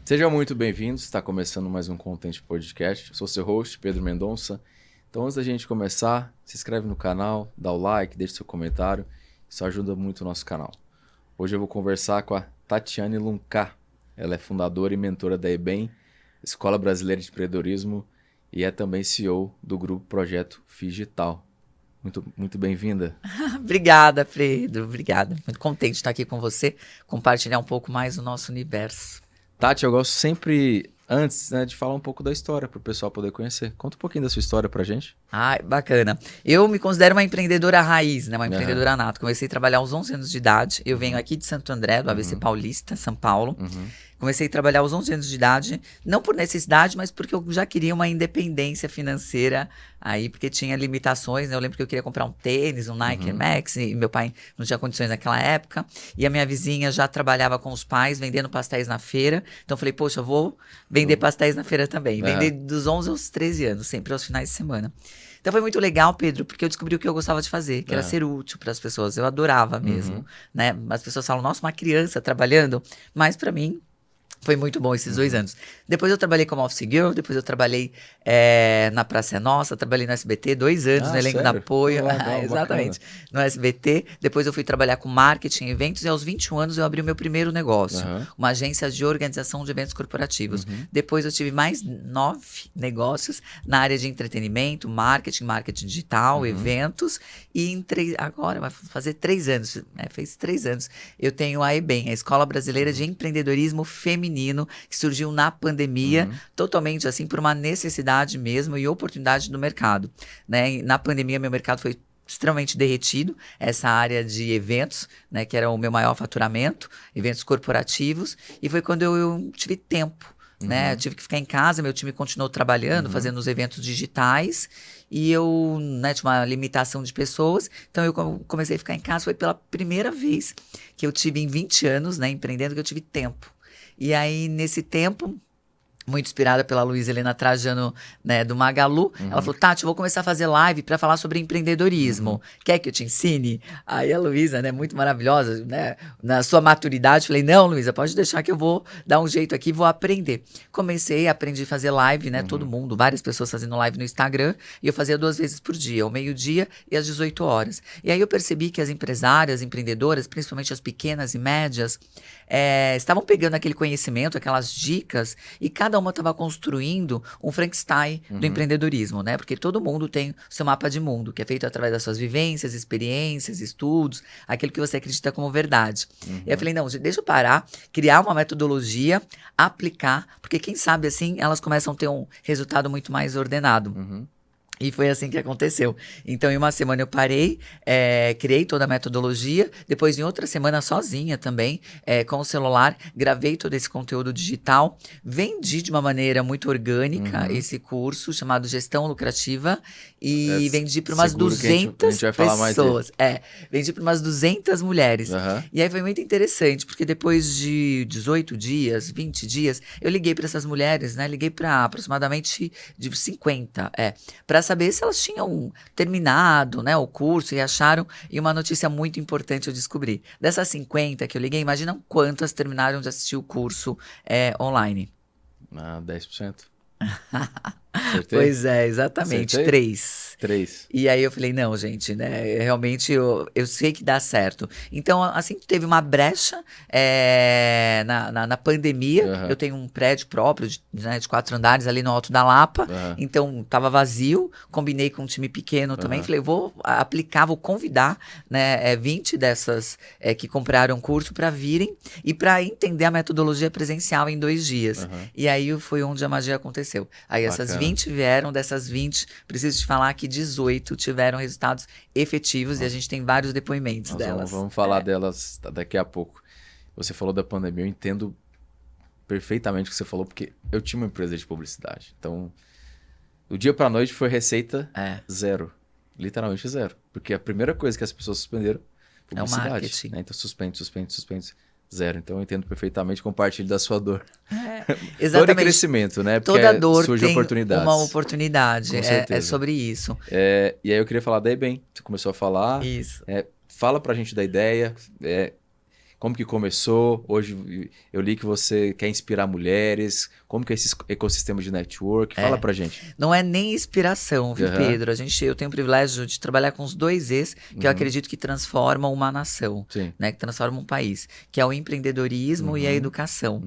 Sejam muito bem-vindos, está começando mais um Content Podcast. Eu sou seu host, Pedro Mendonça. Então, antes da gente começar, se inscreve no canal, dá o like, deixa seu comentário. Isso ajuda muito o nosso canal. Hoje eu vou conversar com a Tatiane Luncar. Ela é fundadora e mentora da EBEM, Escola Brasileira de Empreendedorismo, e é também CEO do grupo Projeto Figital. Muito bem-vinda. Obrigada, Pedro. Obrigada. Muito contente de estar aqui com você, compartilhar um pouco mais do nosso universo. Tati, eu gosto sempre, antes, de falar um pouco da história para o pessoal poder conhecer. Conta um pouquinho da sua história pra gente. Ai, bacana. Eu me considero uma empreendedora raiz, né? Uma empreendedora nata. Comecei a trabalhar aos 11 anos de idade. Eu venho aqui de Santo André, do ABC Paulista, São Paulo. Comecei a trabalhar aos 11 anos de idade, não por necessidade, mas porque eu já queria uma independência financeira aí, porque tinha limitações, né? Eu lembro que eu queria comprar um tênis, um Nike Air Max, e meu pai não tinha condições naquela época, e a minha vizinha já trabalhava com os pais, vendendo pastéis na feira, então eu falei, poxa, eu vou vender pastéis na feira também, vender dos 11 aos 13 anos, sempre aos finais de semana. Então foi muito legal, Pedro, porque eu descobri o que eu gostava de fazer, que era ser útil para as pessoas, eu adorava mesmo, né? As pessoas falam, nossa, uma criança trabalhando, mas para mim, foi muito bom esses 2 anos. Depois eu trabalhei como office girl, depois eu trabalhei na Praça é Nossa, trabalhei no SBT 2 anos, no elenco da apoio. Exatamente, no SBT. Depois eu fui trabalhar com marketing, eventos, e aos 21 anos eu abri o meu primeiro negócio, uma agência de organização de eventos corporativos. Depois eu tive mais 9 negócios na área de entretenimento, marketing digital, eventos, e agora vai fazer 3 anos, fez 3 anos, eu tenho a EBEM, a Escola Brasileira de Empreendedorismo Feminino, que surgiu na pandemia, totalmente assim, por uma necessidade mesmo e oportunidade do mercado, né? E na pandemia, meu mercado foi extremamente derretido, essa área de eventos, né, que era o meu maior faturamento, eventos corporativos, e foi quando eu tive tempo, né? Eu tive que ficar em casa, meu time continuou trabalhando, fazendo os eventos digitais, e eu, né, tinha uma limitação de pessoas, então eu comecei a ficar em casa. Foi pela primeira vez que eu tive em 20 anos, né, empreendendo, que eu tive tempo. E aí, nesse tempo, muito inspirada pela Luísa Helena Trajano, né, do Magalu, ela falou, Tati, eu vou começar a fazer live para falar sobre empreendedorismo. Quer que eu te ensine? Aí a Luísa, né, muito maravilhosa, né, na sua maturidade, falei, não, Luísa, pode deixar que eu vou dar um jeito aqui, vou aprender. Aprendi a fazer live, né, todo mundo, várias pessoas fazendo live no Instagram, e eu fazia 2 vezes por dia, ao meio-dia e às 18 horas. E aí eu percebi que as empresárias, empreendedoras, principalmente as pequenas e médias, estavam pegando aquele conhecimento, aquelas dicas, e cada uma estava construindo um Frankenstein do empreendedorismo, né? Porque todo mundo tem o seu mapa de mundo, que é feito através das suas vivências, experiências, estudos, aquilo que você acredita como verdade. E eu falei, não, deixa eu parar, criar uma metodologia, aplicar, porque quem sabe assim, elas começam a ter um resultado muito mais ordenado. E foi assim que aconteceu. Então, em uma semana eu parei, criei toda a metodologia. Depois, em outra semana, sozinha também, com o celular, gravei todo esse conteúdo digital. Vendi de uma maneira muito orgânica esse curso chamado Gestão Lucrativa. E vendi para umas 200 pessoas. Vendi para umas 200 mulheres. E aí foi muito interessante, porque depois de 18 dias, 20 dias, eu liguei para essas mulheres, né? Liguei para aproximadamente de 50, para saber se elas tinham terminado, né, o curso e acharam. E uma notícia muito importante eu descobri. Dessas 50 que eu liguei, imagina quantas terminaram de assistir o curso online. 10%. Acertei? Pois é, exatamente. Acertei? 3. E aí eu falei, não, gente, né? Realmente eu sei que dá certo. Então, assim, teve uma brecha na pandemia. Eu tenho um prédio próprio de 4 andares ali no Alto da Lapa. Então, tava vazio. Combinei com um time pequeno também. Falei, vou aplicar, vou convidar, né, 20 dessas que compraram curso para virem e para entender a metodologia presencial em 2 dias. E aí foi onde a magia aconteceu. Aí essas 20 vieram, dessas 20, preciso te falar que 18 tiveram resultados efetivos e a gente tem vários depoimentos delas. Vamos falar delas daqui a pouco. Você falou da pandemia, eu entendo perfeitamente o que você falou, porque eu tinha uma empresa de publicidade. Então, do dia pra noite foi receita zero. Literalmente zero. Porque a primeira coisa que as pessoas suspenderam foi publicidade. É o marketing. Né? Então, suspende. Zero. Então eu entendo perfeitamente, compartilho da sua dor. Exatamente. Dor e crescimento, né? Porque toda dor surge tem oportunidades. uma oportunidade. Com certeza. É sobre isso. E aí eu queria falar da EBEM. Você começou a falar. Isso. Fala pra gente da ideia. Como que começou? Hoje eu li que você quer inspirar mulheres. Como que é esse ecossistema de network? Fala pra gente. Não é nem inspiração, viu, Pedro? Eu tenho o privilégio de trabalhar com os dois E's que eu acredito que transformam uma nação, né? Que transformam um país, que é o empreendedorismo e a educação.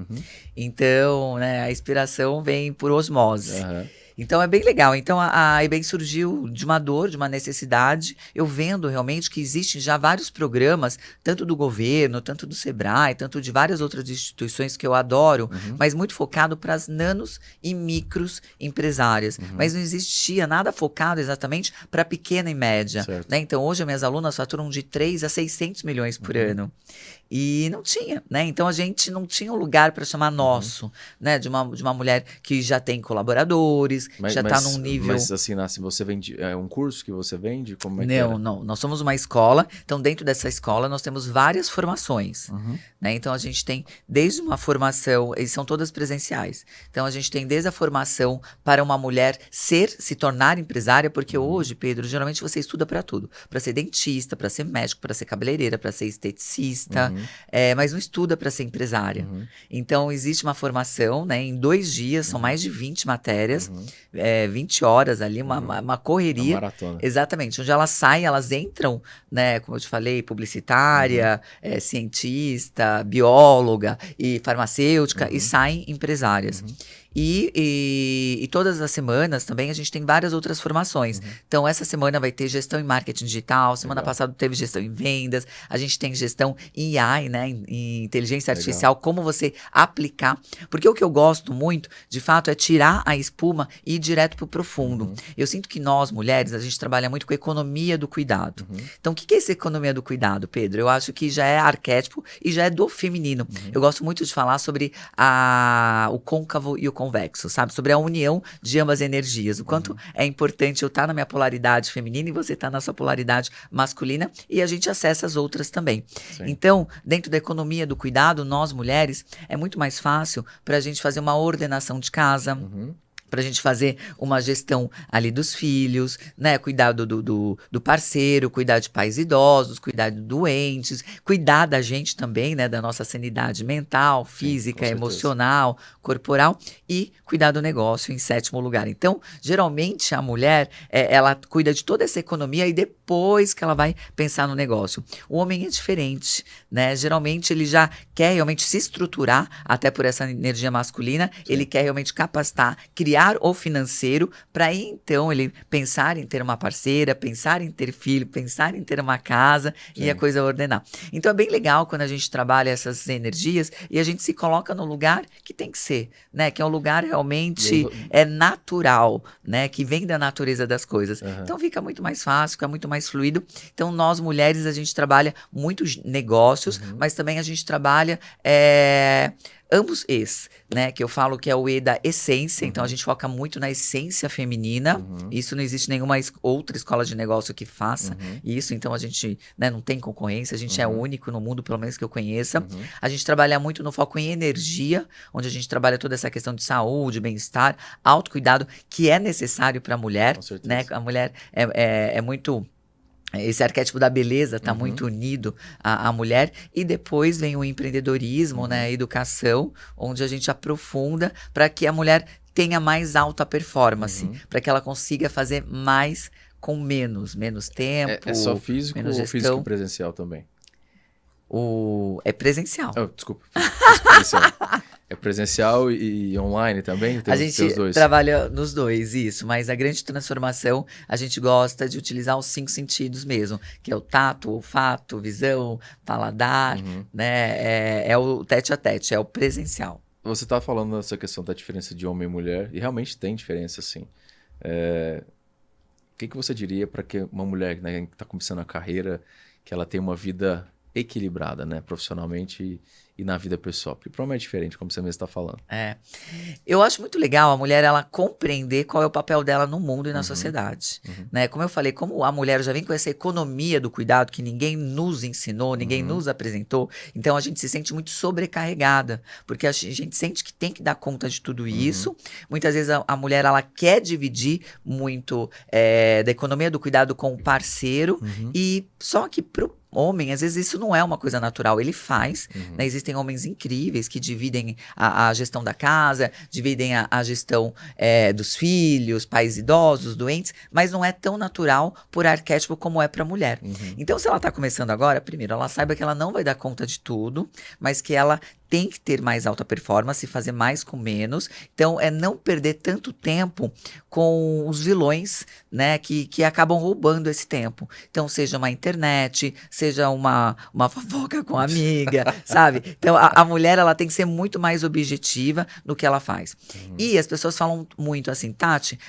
Então, né, a inspiração vem por osmose. Então é bem legal. Então a EBEM surgiu de uma dor, de uma necessidade. Eu vendo realmente que existem já vários programas, tanto do governo, tanto do Sebrae, tanto de várias outras instituições que eu adoro, mas muito focado para as nanos e micros empresárias. Mas não existia nada focado exatamente para pequena e média. Né? Então hoje as minhas alunas faturam de 3 a 600 milhões por ano. E não tinha, né? Então a gente não tinha um lugar para chamar nosso, né? De uma mulher que já tem colaboradores, já está num nível. Mas assim, você vende. É um curso que você vende? Como é que Não, não. Nós somos uma escola. Então, dentro dessa escola, nós temos várias formações. Né? Então, a gente tem desde uma formação, eles são todas presenciais. Então, a gente tem desde a formação para uma mulher se tornar empresária, porque hoje, Pedro, geralmente você estuda para tudo. Para ser dentista, para ser médico, para ser cabeleireira, para ser esteticista. Mas não estuda para ser empresária. Então, existe uma formação, né, em 2 dias, são mais de 20 matérias, 20 horas ali, uma correria. Uma maratona. Exatamente, onde elas saem, elas entram, né, como eu te falei, publicitária, cientista, bióloga e farmacêutica, e saem empresárias. E todas as semanas também a gente tem várias outras formações. Então, essa semana vai ter gestão em marketing digital, semana passada teve gestão em vendas, a gente tem gestão em AI, né, em inteligência artificial, como você aplicar. Porque o que eu gosto muito, de fato, é tirar a espuma e ir direto para o profundo. Eu sinto que nós, mulheres, a gente trabalha muito com a economia do cuidado. Então, o que é essa economia do cuidado, Pedro? Eu acho que já é arquétipo e já é do feminino. Eu gosto muito de falar sobre o côncavo e o convexo, sabe? Sobre a união de ambas energias. O quanto é importante eu estar na minha polaridade feminina e você estar na sua polaridade masculina, e a gente acessa as outras também. Então, dentro da economia do cuidado, nós mulheres, é muito mais fácil para a gente fazer uma ordenação de casa, para a gente fazer uma gestão ali dos filhos, né? Cuidar do parceiro, cuidar de pais idosos, cuidar de doentes, cuidar da gente também, né? Da nossa sanidade mental, física, emocional, corporal, e cuidar do negócio em 7º lugar. Então, geralmente a mulher, ela cuida de toda essa economia e depois que ela vai pensar no negócio. O homem é diferente, né? Geralmente ele já quer realmente se estruturar, até por essa energia masculina, ele quer realmente capacitar, criar o financeiro, para aí então ele pensar em ter uma parceira, pensar em ter filho, pensar em ter uma casa e a coisa ordenar. Então é bem legal quando a gente trabalha essas energias e a gente se coloca no lugar que tem que ser, né? Que é um lugar realmente natural, né? Que vem da natureza das coisas. Então fica muito mais fácil, fica muito mais fluido. Então nós mulheres, a gente trabalha muitos negócios, mas também a gente trabalha ambos E's, né? Que eu falo que é o E da essência. Então a gente foca muito na essência feminina. Isso não existe nenhuma outra escola de negócio que faça isso. Então a gente, né, não tem concorrência. A gente é único no mundo, pelo menos que eu conheça. A gente trabalha muito no foco em energia, onde a gente trabalha toda essa questão de saúde, bem-estar, autocuidado, que é necessário para a mulher, né? A mulher é muito... Esse arquétipo da beleza está muito unido à mulher. E depois vem o empreendedorismo, né, a educação, onde a gente aprofunda para que a mulher tenha mais alta performance, para que ela consiga fazer mais com menos tempo. É só físico ou físico presencial também? É presencial. Desculpa, físico presencial. É presencial e online também? A gente trabalha nos dois, isso. Mas a grande transformação, a gente gosta de utilizar os 5 sentidos mesmo. Que é o tato, olfato, visão, paladar, né? É o tete-a-tete, é o presencial. Você está falando dessa questão da diferença de homem e mulher. E realmente tem diferença, sim. O que você diria para que uma mulher, né, que está começando a carreira, que ela tenha uma vida equilibrada, né? Profissionalmente e na vida pessoal? Porque para homem é diferente, como você mesmo está falando. Eu acho muito legal a mulher, ela compreender qual é o papel dela no mundo e na sociedade, né? Como eu falei, como a mulher já vem com essa economia do cuidado que ninguém nos ensinou, ninguém nos apresentou, então a gente se sente muito sobrecarregada, porque a gente sente que tem que dar conta de tudo isso. Muitas vezes a mulher, ela quer dividir muito da economia do cuidado com o parceiro, e só que pro homem, às vezes isso não é uma coisa natural, ele faz, né? Existem homens incríveis que dividem a gestão da casa, dividem a gestão dos filhos, pais idosos, doentes, mas não é tão natural por arquétipo como é para a mulher. Então, se ela está começando agora, primeiro, ela saiba que ela não vai dar conta de tudo, mas que ela tem que ter mais alta performance, fazer mais com menos. Então, é não perder tanto tempo com os vilões, né, que acabam roubando esse tempo. Então, seja uma internet, seja uma fofoca com a amiga, sabe? Então, a mulher, ela tem que ser muito mais objetiva no que ela faz. E as pessoas falam muito assim, Tati,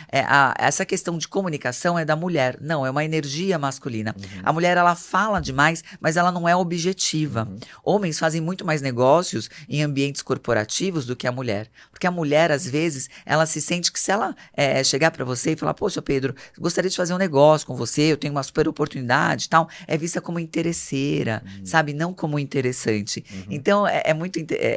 essa questão de comunicação é da mulher. Não, é uma energia masculina. A mulher, ela fala demais, mas ela não é objetiva. Homens fazem muito mais negócios em ambientes corporativos do que a mulher. Porque a mulher, às vezes, ela se sente que se ela chegar para você e falar, poxa, Pedro, gostaria de fazer um negócio com você, eu tenho uma super oportunidade e tal, é vista como interesseira, sabe? Não como interessante. Então, é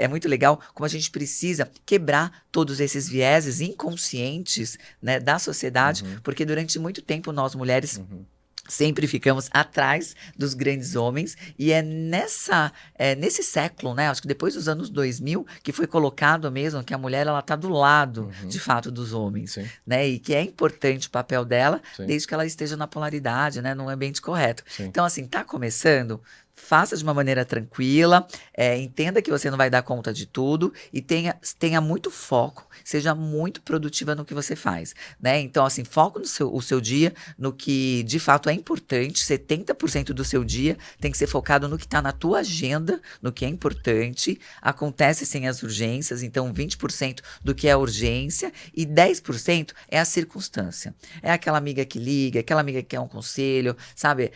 muito legal como a gente precisa quebrar todos esses vieses inconscientes, né, da sociedade, porque durante muito tempo nós, mulheres, sempre ficamos atrás dos grandes homens, e é nesse século, né, acho que depois dos anos 2000, que foi colocado mesmo que a mulher, ela tá do lado, de fato, dos homens, né, e que é importante o papel dela, desde que ela esteja na polaridade, né, no ambiente correto. Então, assim, tá começando, faça de uma maneira tranquila, entenda que você não vai dar conta de tudo e tenha muito foco, seja muito produtiva no que você faz, né? Então, assim, foco o seu dia no que de fato é importante. 70% do seu dia tem que ser focado no que está na tua agenda, no que é importante. Acontece sem as urgências, então 20% do que é urgência e 10% é a circunstância. É aquela amiga que liga, aquela amiga que quer um conselho, sabe?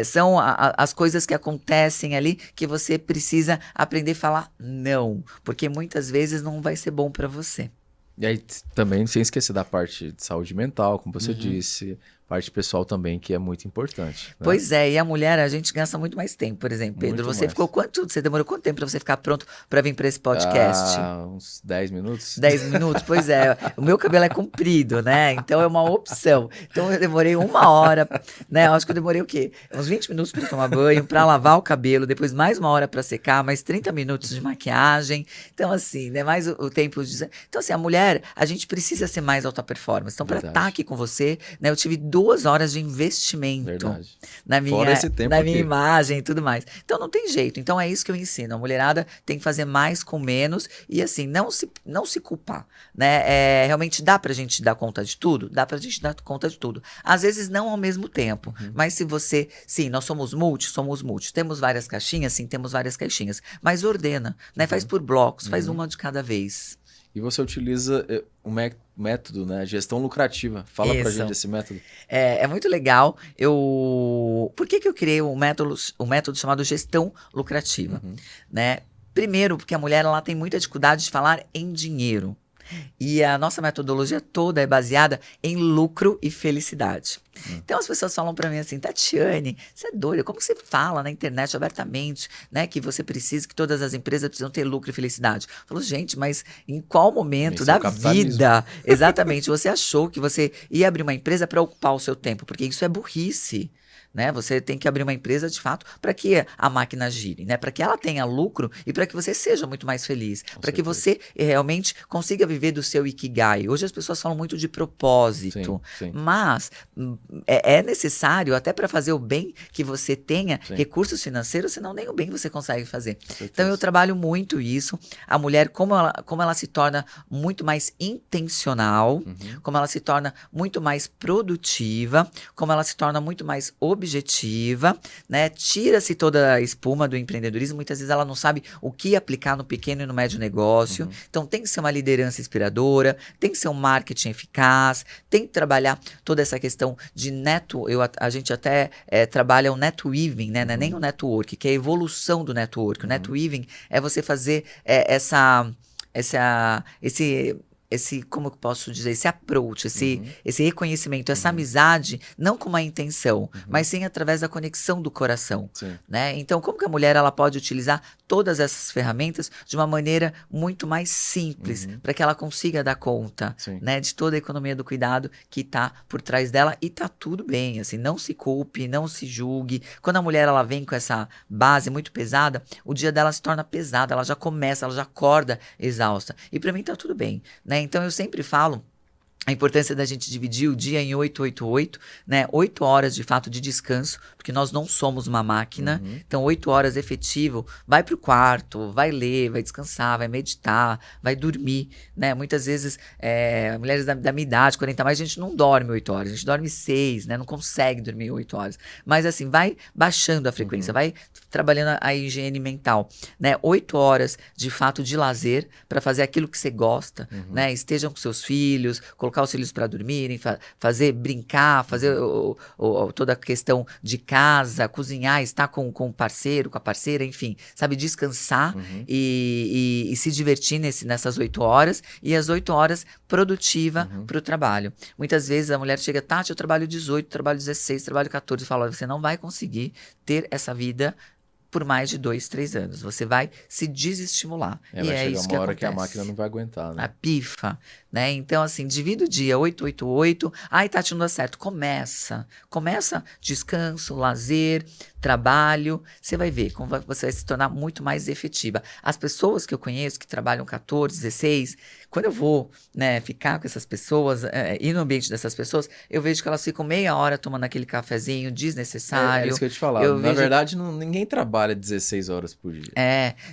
São as coisas que acontecem ali que você precisa aprender a falar não, porque muitas vezes não vai ser bom para você. E aí também sem esquecer da parte de saúde mental, como você disse, parte pessoal também, que é muito importante, né? Pois é, e a mulher, a gente gasta muito mais tempo. Por exemplo, Pedro, você demorou quanto tempo para você ficar pronto para vir para esse podcast? Uns 10 minutos. 10 minutos? Pois é, o meu cabelo é comprido, né? Então é uma opção. Então eu demorei 1 hora, né? Eu acho que eu demorei o quê? Uns 20 minutos para tomar banho, para lavar o cabelo, depois mais 1 hora para secar, mais 30 minutos de maquiagem. Então, assim, né? Mais o tempo de. Então, assim, a mulher, a gente precisa ser mais alta performance. Então, para estar aqui com você, né? Eu tive 2 horas de investimento na minha imagem e tudo mais. Então não tem jeito. Então é isso que eu ensino. A mulherada tem que fazer mais com menos e assim, não se culpar, né? Realmente dá pra gente dar conta de tudo? Dá pra gente dar conta de tudo. Às vezes não ao mesmo tempo, mas se você, sim, nós somos multi, temos várias caixinhas, sim, temos várias caixinhas, mas ordena, né? Faz por blocos, faz uma de cada vez. E você utiliza um método, né? Gestão lucrativa. Fala pra gente desse método. É muito legal. Por que eu criei um método chamado gestão lucrativa? Né? Primeiro, porque a mulher, ela tem muita dificuldade de falar em dinheiro. E a nossa metodologia toda é baseada em lucro e felicidade. Então as pessoas falam para mim assim, Tatiane, você é doida, como você fala na internet abertamente, né, que você precisa, que todas as empresas precisam ter lucro e felicidade? Eu falo, gente, mas em qual momento da vida, exatamente, você achou que você ia abrir uma empresa para ocupar o seu tempo? Porque isso é burrice. Né? Você tem que abrir uma empresa de fato para que a máquina gire, né? Para que ela tenha lucro e para que você seja muito mais feliz, para que você realmente consiga viver do seu ikigai. Hoje as pessoas falam muito de propósito, mas é necessário até para fazer o bem que você tenha recursos financeiros, senão nem o bem você consegue fazer. Então eu trabalho muito isso. A mulher, como ela se torna muito mais intencional, como ela se torna muito mais produtiva, como ela se torna muito mais objetiva objetiva, né? Tira-se toda a espuma do empreendedorismo. Muitas vezes ela não sabe o que aplicar no pequeno e no médio negócio. Então tem que ser uma liderança inspiradora, tem que ser um marketing eficaz, tem que trabalhar toda essa questão de a gente até trabalha o netweaving, né? Não é nem o network, que é a evolução do network. O netweaving é você fazer como eu posso dizer, esse approach, esse reconhecimento, essa amizade, não com uma intenção, mas sim através da conexão do coração, né? Então, como que a mulher ela pode utilizar todas essas ferramentas de uma maneira muito mais simples, para que ela consiga dar conta, né, de toda a economia do cuidado que está por trás dela, e tá tudo bem, assim, não se culpe, não se julgue. Quando a mulher ela vem com essa base muito pesada, o dia dela se torna pesado, ela já acorda exausta, e para mim tá tudo bem, né? Então eu sempre falo a importância da gente dividir o dia em 8, né? 8 horas de fato de descanso, porque nós não somos uma máquina. Então 8 horas efetivo, vai pro quarto, vai ler, vai descansar, vai meditar, vai dormir, né? Muitas vezes, mulheres da minha idade, 40 mais, a gente não dorme 8 horas, a gente dorme 6, né? Não consegue dormir 8 horas. Mas assim, vai baixando a frequência, vai trabalhando a higiene mental, né? 8 horas de fato de lazer para fazer aquilo que você gosta, né? Estejam com seus filhos, colocar os filhos para dormirem, brincar, fazer toda a questão de casa, cozinhar, estar com o parceiro, com a parceira, enfim, sabe, descansar e se divertir nessas 8 horas, e as 8 horas produtiva para o trabalho. Muitas vezes a mulher chega, Tati, eu trabalho 18, trabalho 16, trabalho 14, e fala, você não vai conseguir ter essa vida por mais de 2, 3 anos. Você vai se desestimular. E vai chegar uma hora que a máquina não vai aguentar, né? A pifa, né? Então, assim, divida o dia, 8. Ai, Tati, não dá certo. Começa descanso, lazer, trabalho. Você vai ver como você vai se tornar muito mais efetiva. As pessoas que eu conheço que trabalham 14, 16, quando eu vou, né, ficar com essas pessoas, ir no ambiente dessas pessoas, eu vejo que elas ficam meia hora tomando aquele cafezinho desnecessário. É isso que eu ia te falar. Na verdade, ninguém trabalha 16 horas por dia.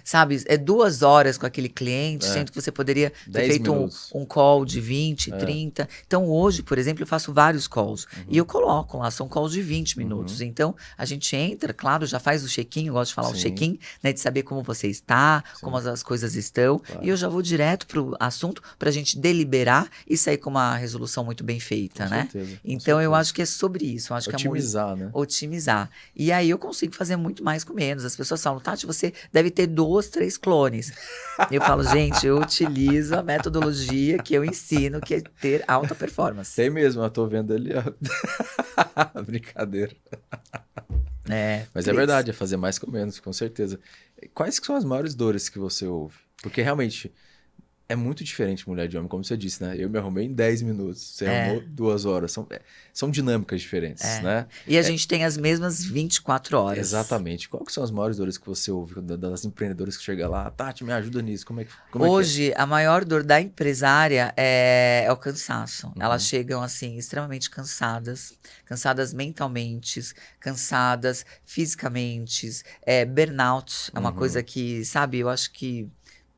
Sabe, 2 horas com aquele cliente, sendo que você poderia ter feito um call de 20, 30. Então, hoje, por exemplo, eu faço vários calls. E eu coloco lá, são calls de 20 minutos. Então, a gente entra, claro, já faz o check-in, eu gosto de falar o check-in, né, de saber como você está, como as coisas estão. Claro. E eu já vou direto pro assunto pra gente deliberar e sair com uma resolução muito bem feita, com né? Certeza, então, eu acho que é sobre isso. Eu acho otimizar, né? Otimizar. E aí, eu consigo fazer muito mais com menos. As pessoas falam, Tati, você deve ter 2, 3 clones. Eu falo, gente, eu utilizo a metodologia que eu ensino, que é ter alta performance. Tem mesmo, eu tô vendo ali, ó. Brincadeira. Mas 3. É verdade, é fazer mais com menos, com certeza. Quais são as maiores dores que você ouve? Porque realmente é muito diferente mulher de homem, como você disse, né? Eu me arrumei em 10 minutos, você arrumou 2 horas. São dinâmicas diferentes, né? E a gente tem as mesmas 24 horas. Exatamente. Quais são as maiores dores que você ouve das empreendedoras que chegam lá? Tati, me ajuda nisso. Como é que Hoje, a maior dor da empresária é o cansaço. Elas chegam, assim, extremamente cansadas mentalmente, cansadas fisicamente. Burnout é uma coisa que, sabe, eu acho que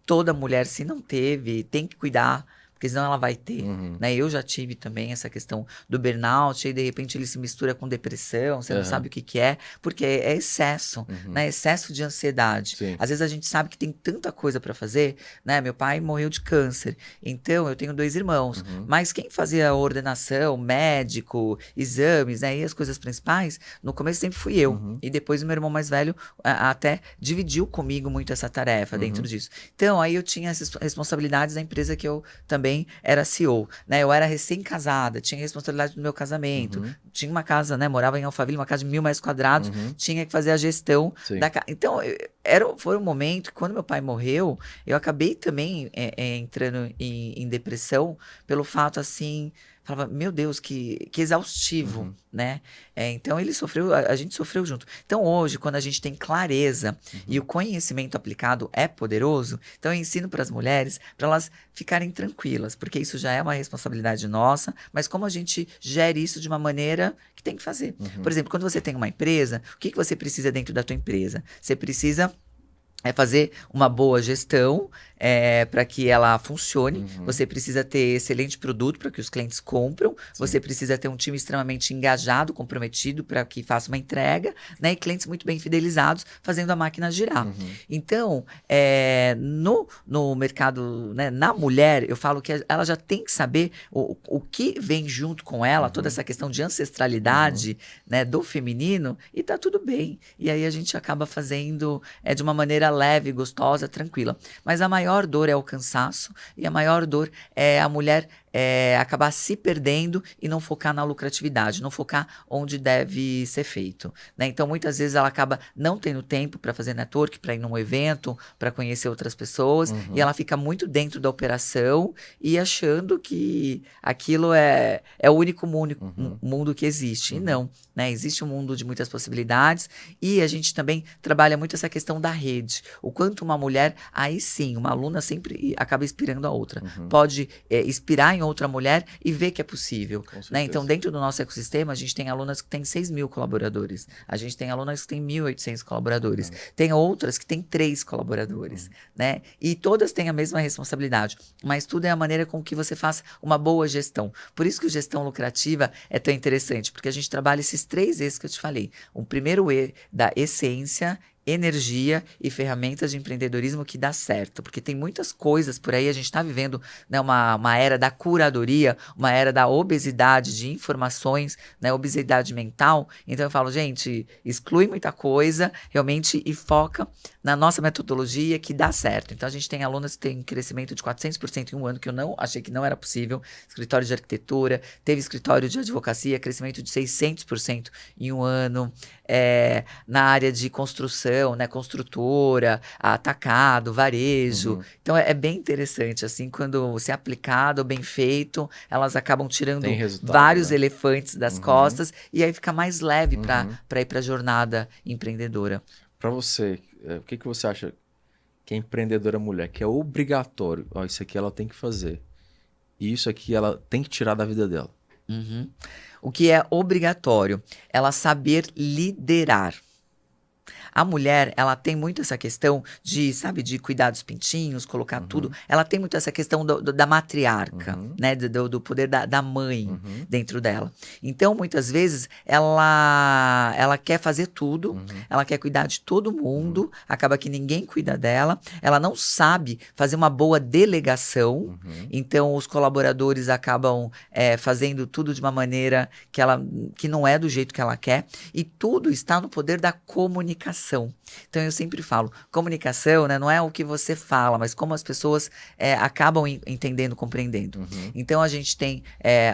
toda mulher, se não teve, tem que cuidar, porque senão ela vai ter, né? Eu já tive também essa questão do burnout, e de repente ele se mistura com depressão, você não sabe o que é, porque é excesso, né? Excesso de ansiedade. Sim. Às vezes a gente sabe que tem tanta coisa para fazer, né? Meu pai morreu de câncer, então eu tenho 2 irmãos, mas quem fazia a ordenação, médico, exames, né? E as coisas principais, no começo sempre fui eu, e depois o meu irmão mais velho até dividiu comigo muito essa tarefa dentro disso. Então, aí eu tinha as responsabilidades da empresa que eu também era CEO, né? Eu era recém-casada, tinha responsabilidade do meu casamento, tinha uma casa, né? Morava em Alphaville, uma casa de 1.000 metros quadrados, tinha que fazer a gestão da casa. Então, foi um momento, quando meu pai morreu, eu acabei também entrando em depressão pelo fato, assim, falava, meu Deus, que exaustivo, né? Então, ele sofreu, a gente sofreu junto. Então, hoje, quando a gente tem clareza e o conhecimento aplicado é poderoso, então eu ensino para as mulheres, para elas ficarem tranquilas, porque isso já é uma responsabilidade nossa, mas como a gente gere isso de uma maneira que tem que fazer. Por exemplo, quando você tem uma empresa, o que você precisa dentro da tua empresa? Você precisa fazer uma boa gestão, para que ela funcione. Você precisa ter excelente produto para que os clientes compram. Você precisa ter um time extremamente engajado, comprometido para que faça uma entrega, né? E clientes muito bem fidelizados, fazendo a máquina girar. Então, no mercado, né, na mulher, eu falo que ela já tem que saber o que vem junto com ela, toda essa questão de ancestralidade, né, do feminino, e tá tudo bem. E aí a gente acaba fazendo de uma maneira leve, gostosa, tranquila. Mas a maior dor é o cansaço, e a maior dor é a mulher acabar se perdendo e não focar na lucratividade, não focar onde deve ser feito, né? Então, muitas vezes ela acaba não tendo tempo para fazer network, para ir num evento, para conhecer outras pessoas, e ela fica muito dentro da operação e achando que aquilo é o único mundo que existe. E não, né? Existe um mundo de muitas possibilidades, e a gente também trabalha muito essa questão da rede. O quanto uma mulher, aí sim, uma aluna sempre acaba inspirando a outra. Pode inspirar em outra mulher e ver que é possível, né? Então, dentro do nosso ecossistema, a gente tem alunas que têm 6.000 colaboradores. A gente tem alunas que têm 1.800 colaboradores. Tem outras que têm 3 colaboradores, né? E todas têm a mesma responsabilidade. Mas tudo é a maneira com que você faz uma boa gestão. Por isso que gestão lucrativa é tão interessante, porque a gente trabalha esses 3 E's que eu te falei. O primeiro E da essência, energia e ferramentas de empreendedorismo que dá certo, porque tem muitas coisas por aí, a gente está vivendo, né, uma era da curadoria, uma era da obesidade de informações, né, obesidade mental. Então eu falo, gente, exclui muita coisa realmente e foca na nossa metodologia que dá certo. Então a gente tem alunas que têm crescimento de 400% em um ano, que eu não achei que não era possível, escritório de arquitetura, teve escritório de advocacia, crescimento de 600% em um ano, na área de construção, né, construtora, atacado, varejo. Então é bem interessante, assim, quando se é aplicado, bem feito, elas acabam tirando vários elefantes das costas, e aí fica mais leve para ir para a jornada empreendedora. Para você, o que você acha que é empreendedora mulher, que é obrigatório? Ó, isso aqui ela tem que fazer. E isso aqui ela tem que tirar da vida dela. O que é obrigatório? Ela saber liderar. A mulher, ela tem muito essa questão de, sabe, de cuidar dos pintinhos, colocar tudo. Ela tem muito essa questão da matriarca, né? Do poder da mãe dentro dela. Então, muitas vezes, ela quer fazer tudo, ela quer cuidar de todo mundo, acaba que ninguém cuida dela, ela não sabe fazer uma boa delegação, então os colaboradores acabam fazendo tudo de uma maneira que não é do jeito que ela quer, e tudo está no poder da comunicação. Então eu sempre falo, comunicação, né, não é o que você fala, mas como as pessoas acabam entendendo, compreendendo. Então a gente tem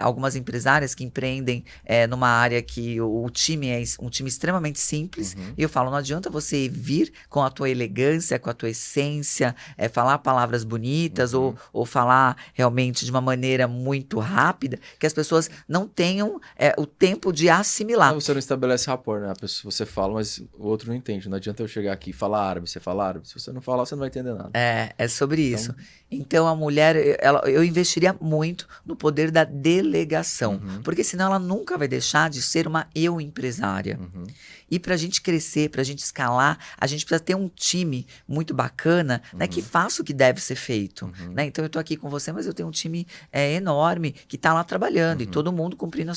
algumas empresárias que empreendem numa área que o time é um time extremamente simples, e eu falo, não adianta você vir com a tua elegância, com a tua essência, falar palavras bonitas ou falar realmente de uma maneira muito rápida, que as pessoas não tenham o tempo de assimilar. Você não estabelece rapport, né? A pessoa, você fala, mas o outro não entende. Não adianta eu chegar aqui e falar árabe, você fala árabe. Se você não falar, você não vai entender nada. É sobre isso. Então a mulher, eu investiria muito no poder da delegação, porque senão ela nunca vai deixar de ser uma eu empresária. E para a gente crescer, para a gente escalar, a gente precisa ter um time muito bacana, né, que faça o que deve ser feito. Né? Então eu estou aqui com você, mas eu tenho um time enorme que está lá trabalhando e todo mundo cumprindo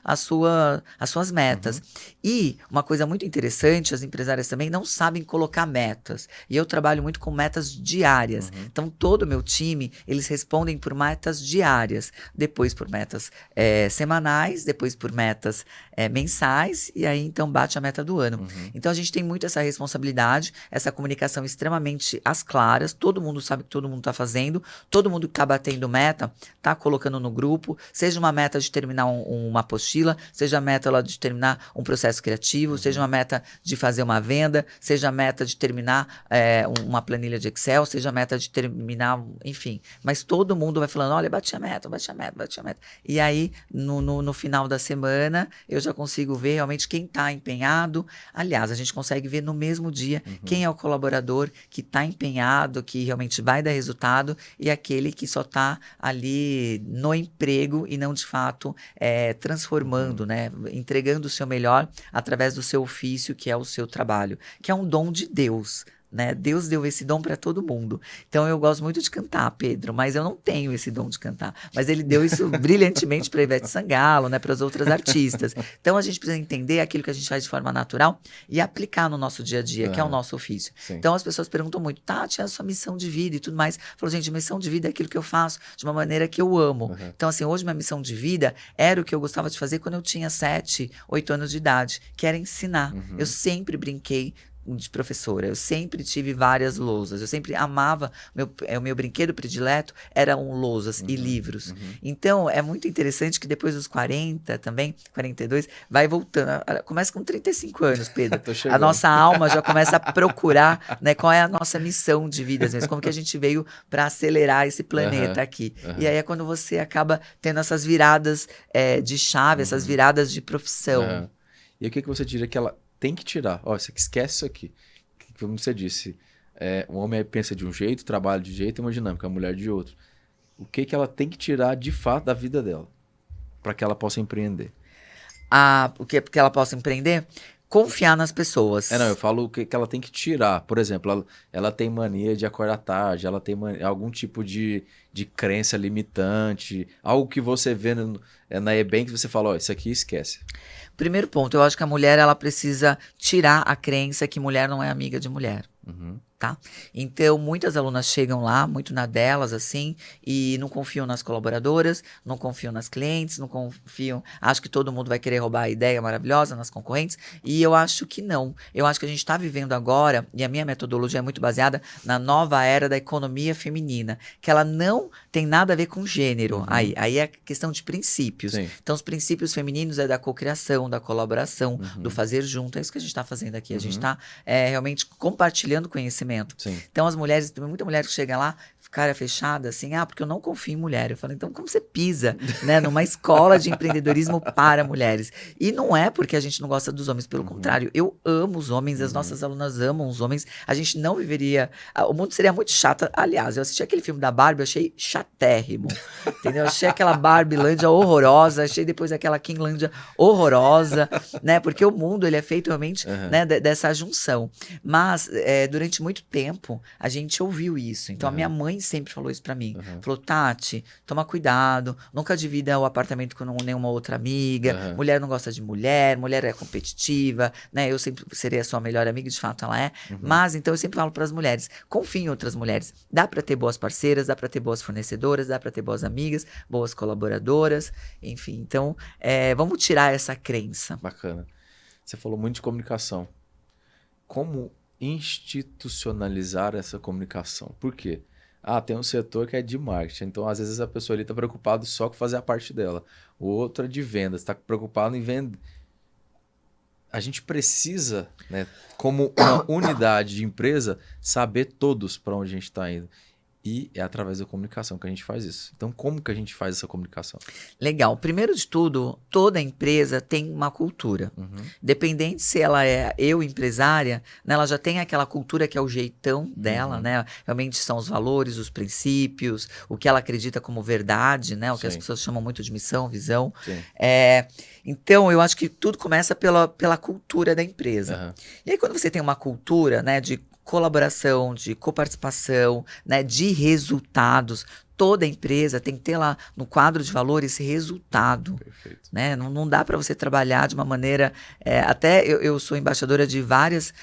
as suas metas. E uma coisa muito interessante, as empresárias também não sabem colocar metas. E eu trabalho muito com metas diárias. Então todo o meu time, eles respondem por metas diárias, depois por metas semanais, depois por metas mensais, e aí então bate a meta do ano. Então a gente tem muito essa responsabilidade, essa comunicação extremamente às claras, todo mundo sabe o que todo mundo está fazendo, todo mundo que está batendo meta, está colocando no grupo, seja uma meta de terminar uma apostila, seja a meta lá de terminar um processo criativo, seja uma meta de fazer uma venda, seja a meta de terminar uma planilha de Excel, seja a meta de terminar, enfim. Mas todo mundo vai falando, olha, bati a meta, bati a meta, bati a meta. E aí, no final da semana, eu já consigo ver realmente quem está empenhado. Aliás, a gente consegue ver no mesmo dia quem é o colaborador que está empenhado, que realmente vai dar resultado, e aquele que só está ali no emprego e não, de fato, transformando, né? Entregando o seu melhor através do seu ofício, que é o seu trabalho, que é um dom de Deus. né? Deus deu esse dom para todo mundo. Então eu gosto muito de cantar, Pedro, mas eu não tenho esse dom de cantar. Mas ele deu isso brilhantemente para Ivete Sangalo, né? Para as outras artistas. Então a gente precisa entender aquilo que a gente faz de forma natural e aplicar no nosso dia a dia, que é o nosso ofício. Sim. Então as pessoas perguntam muito, Tati, é a sua missão de vida e tudo mais. Falou, gente, missão de vida é aquilo que eu faço de uma maneira que eu amo. Então assim, hoje minha missão de vida era o que eu gostava de fazer quando eu tinha 7, 8 anos de idade, que era ensinar. Eu sempre brinquei de professora, eu sempre tive várias lousas, eu sempre amava, o meu brinquedo predileto eram lousas e livros. Então, é muito interessante que depois dos 40 também, 42, vai voltando, começa com 35 anos, Pedro, a nossa alma já começa a procurar, né, qual é a nossa missão de vida, às vezes, como que a gente veio para acelerar esse planeta aqui. E aí é quando você acaba tendo essas viradas de chave, essas viradas de profissão. E o que você diria que ela tem que tirar? Ó, você esquece isso aqui. Como você disse, o homem pensa de um jeito, trabalha de jeito, tem uma dinâmica, a mulher de outro. O que ela tem que tirar de fato da vida dela para que ela possa empreender? O que ela possa empreender? Confiar nas pessoas. Não, eu falo o que ela tem que tirar. Por exemplo, ela tem mania de acordar tarde, ela tem algum tipo de crença limitante, algo que você vê na EBAN que você fala, ó, isso aqui esquece. Primeiro ponto, eu acho que a mulher ela precisa tirar a crença que mulher não é amiga de mulher. Tá? Então, muitas alunas chegam lá, muito na delas, assim, e não confiam nas colaboradoras, não confiam nas clientes, não confiam, acho que todo mundo vai querer roubar a ideia maravilhosa nas concorrentes, e eu acho que não. Eu acho que a gente está vivendo agora, e a minha metodologia é muito baseada na nova era da economia feminina, que ela não tem nada a ver com gênero. Aí é questão de princípios. Sim. Então, os princípios femininos é da cocriação, da colaboração, do fazer junto, é isso que a gente está fazendo aqui. A gente está realmente compartilhando conhecimento. Sim. Então as mulheres, tem muita mulher que chega lá, cara fechada, assim, porque eu não confio em mulher. Eu falo, então como você pisa, né, numa escola de empreendedorismo para mulheres? E não é porque a gente não gosta dos homens, pelo contrário, eu amo os homens, as nossas alunas amam os homens, a gente não viveria, o mundo seria muito chato. Aliás, eu assisti aquele filme da Barbie, eu achei chatérrimo, entendeu? Eu achei aquela Barbilândia horrorosa, achei depois aquela Kinglândia horrorosa, né, porque o mundo, ele é feito realmente, né, dessa junção. Mas, durante muito tempo, a gente ouviu isso. Então, a minha mãe sempre falou isso pra mim. Falou, Tati, toma cuidado, nunca divida o apartamento com nenhuma outra amiga, mulher não gosta de mulher, mulher é competitiva, né? Eu sempre serei a sua melhor amiga, de fato ela é. Mas, então, eu sempre falo pras mulheres, confie em outras mulheres. Dá pra ter boas parceiras, dá pra ter boas fornecedoras, dá pra ter boas amigas, boas colaboradoras, enfim. Então, vamos tirar essa crença. Bacana. Você falou muito de comunicação. Como institucionalizar essa comunicação? Por quê? Tem um setor que é de marketing, então às vezes a pessoa ali está preocupada só com fazer a parte dela. O outro é de vendas, está preocupado em vender. A gente precisa, né, como uma unidade de empresa, saber todos para onde a gente está indo. E é através da comunicação que a gente faz isso. Então, como que a gente faz essa comunicação? Legal. Primeiro de tudo, toda empresa tem uma cultura. Dependente se ela é empresária, né, ela já tem aquela cultura que é o jeitão dela, né? Realmente são os valores, os princípios, o que ela acredita como verdade, né? O que as pessoas chamam muito de missão, visão. Então, eu acho que tudo começa pela cultura da empresa. E aí, quando você tem uma cultura, né, de colaboração, de coparticipação, né, de resultados. Toda empresa tem que ter lá no quadro de valores resultado. Perfeito. Né? Não dá para você trabalhar de uma maneira... até eu sou embaixadora de várias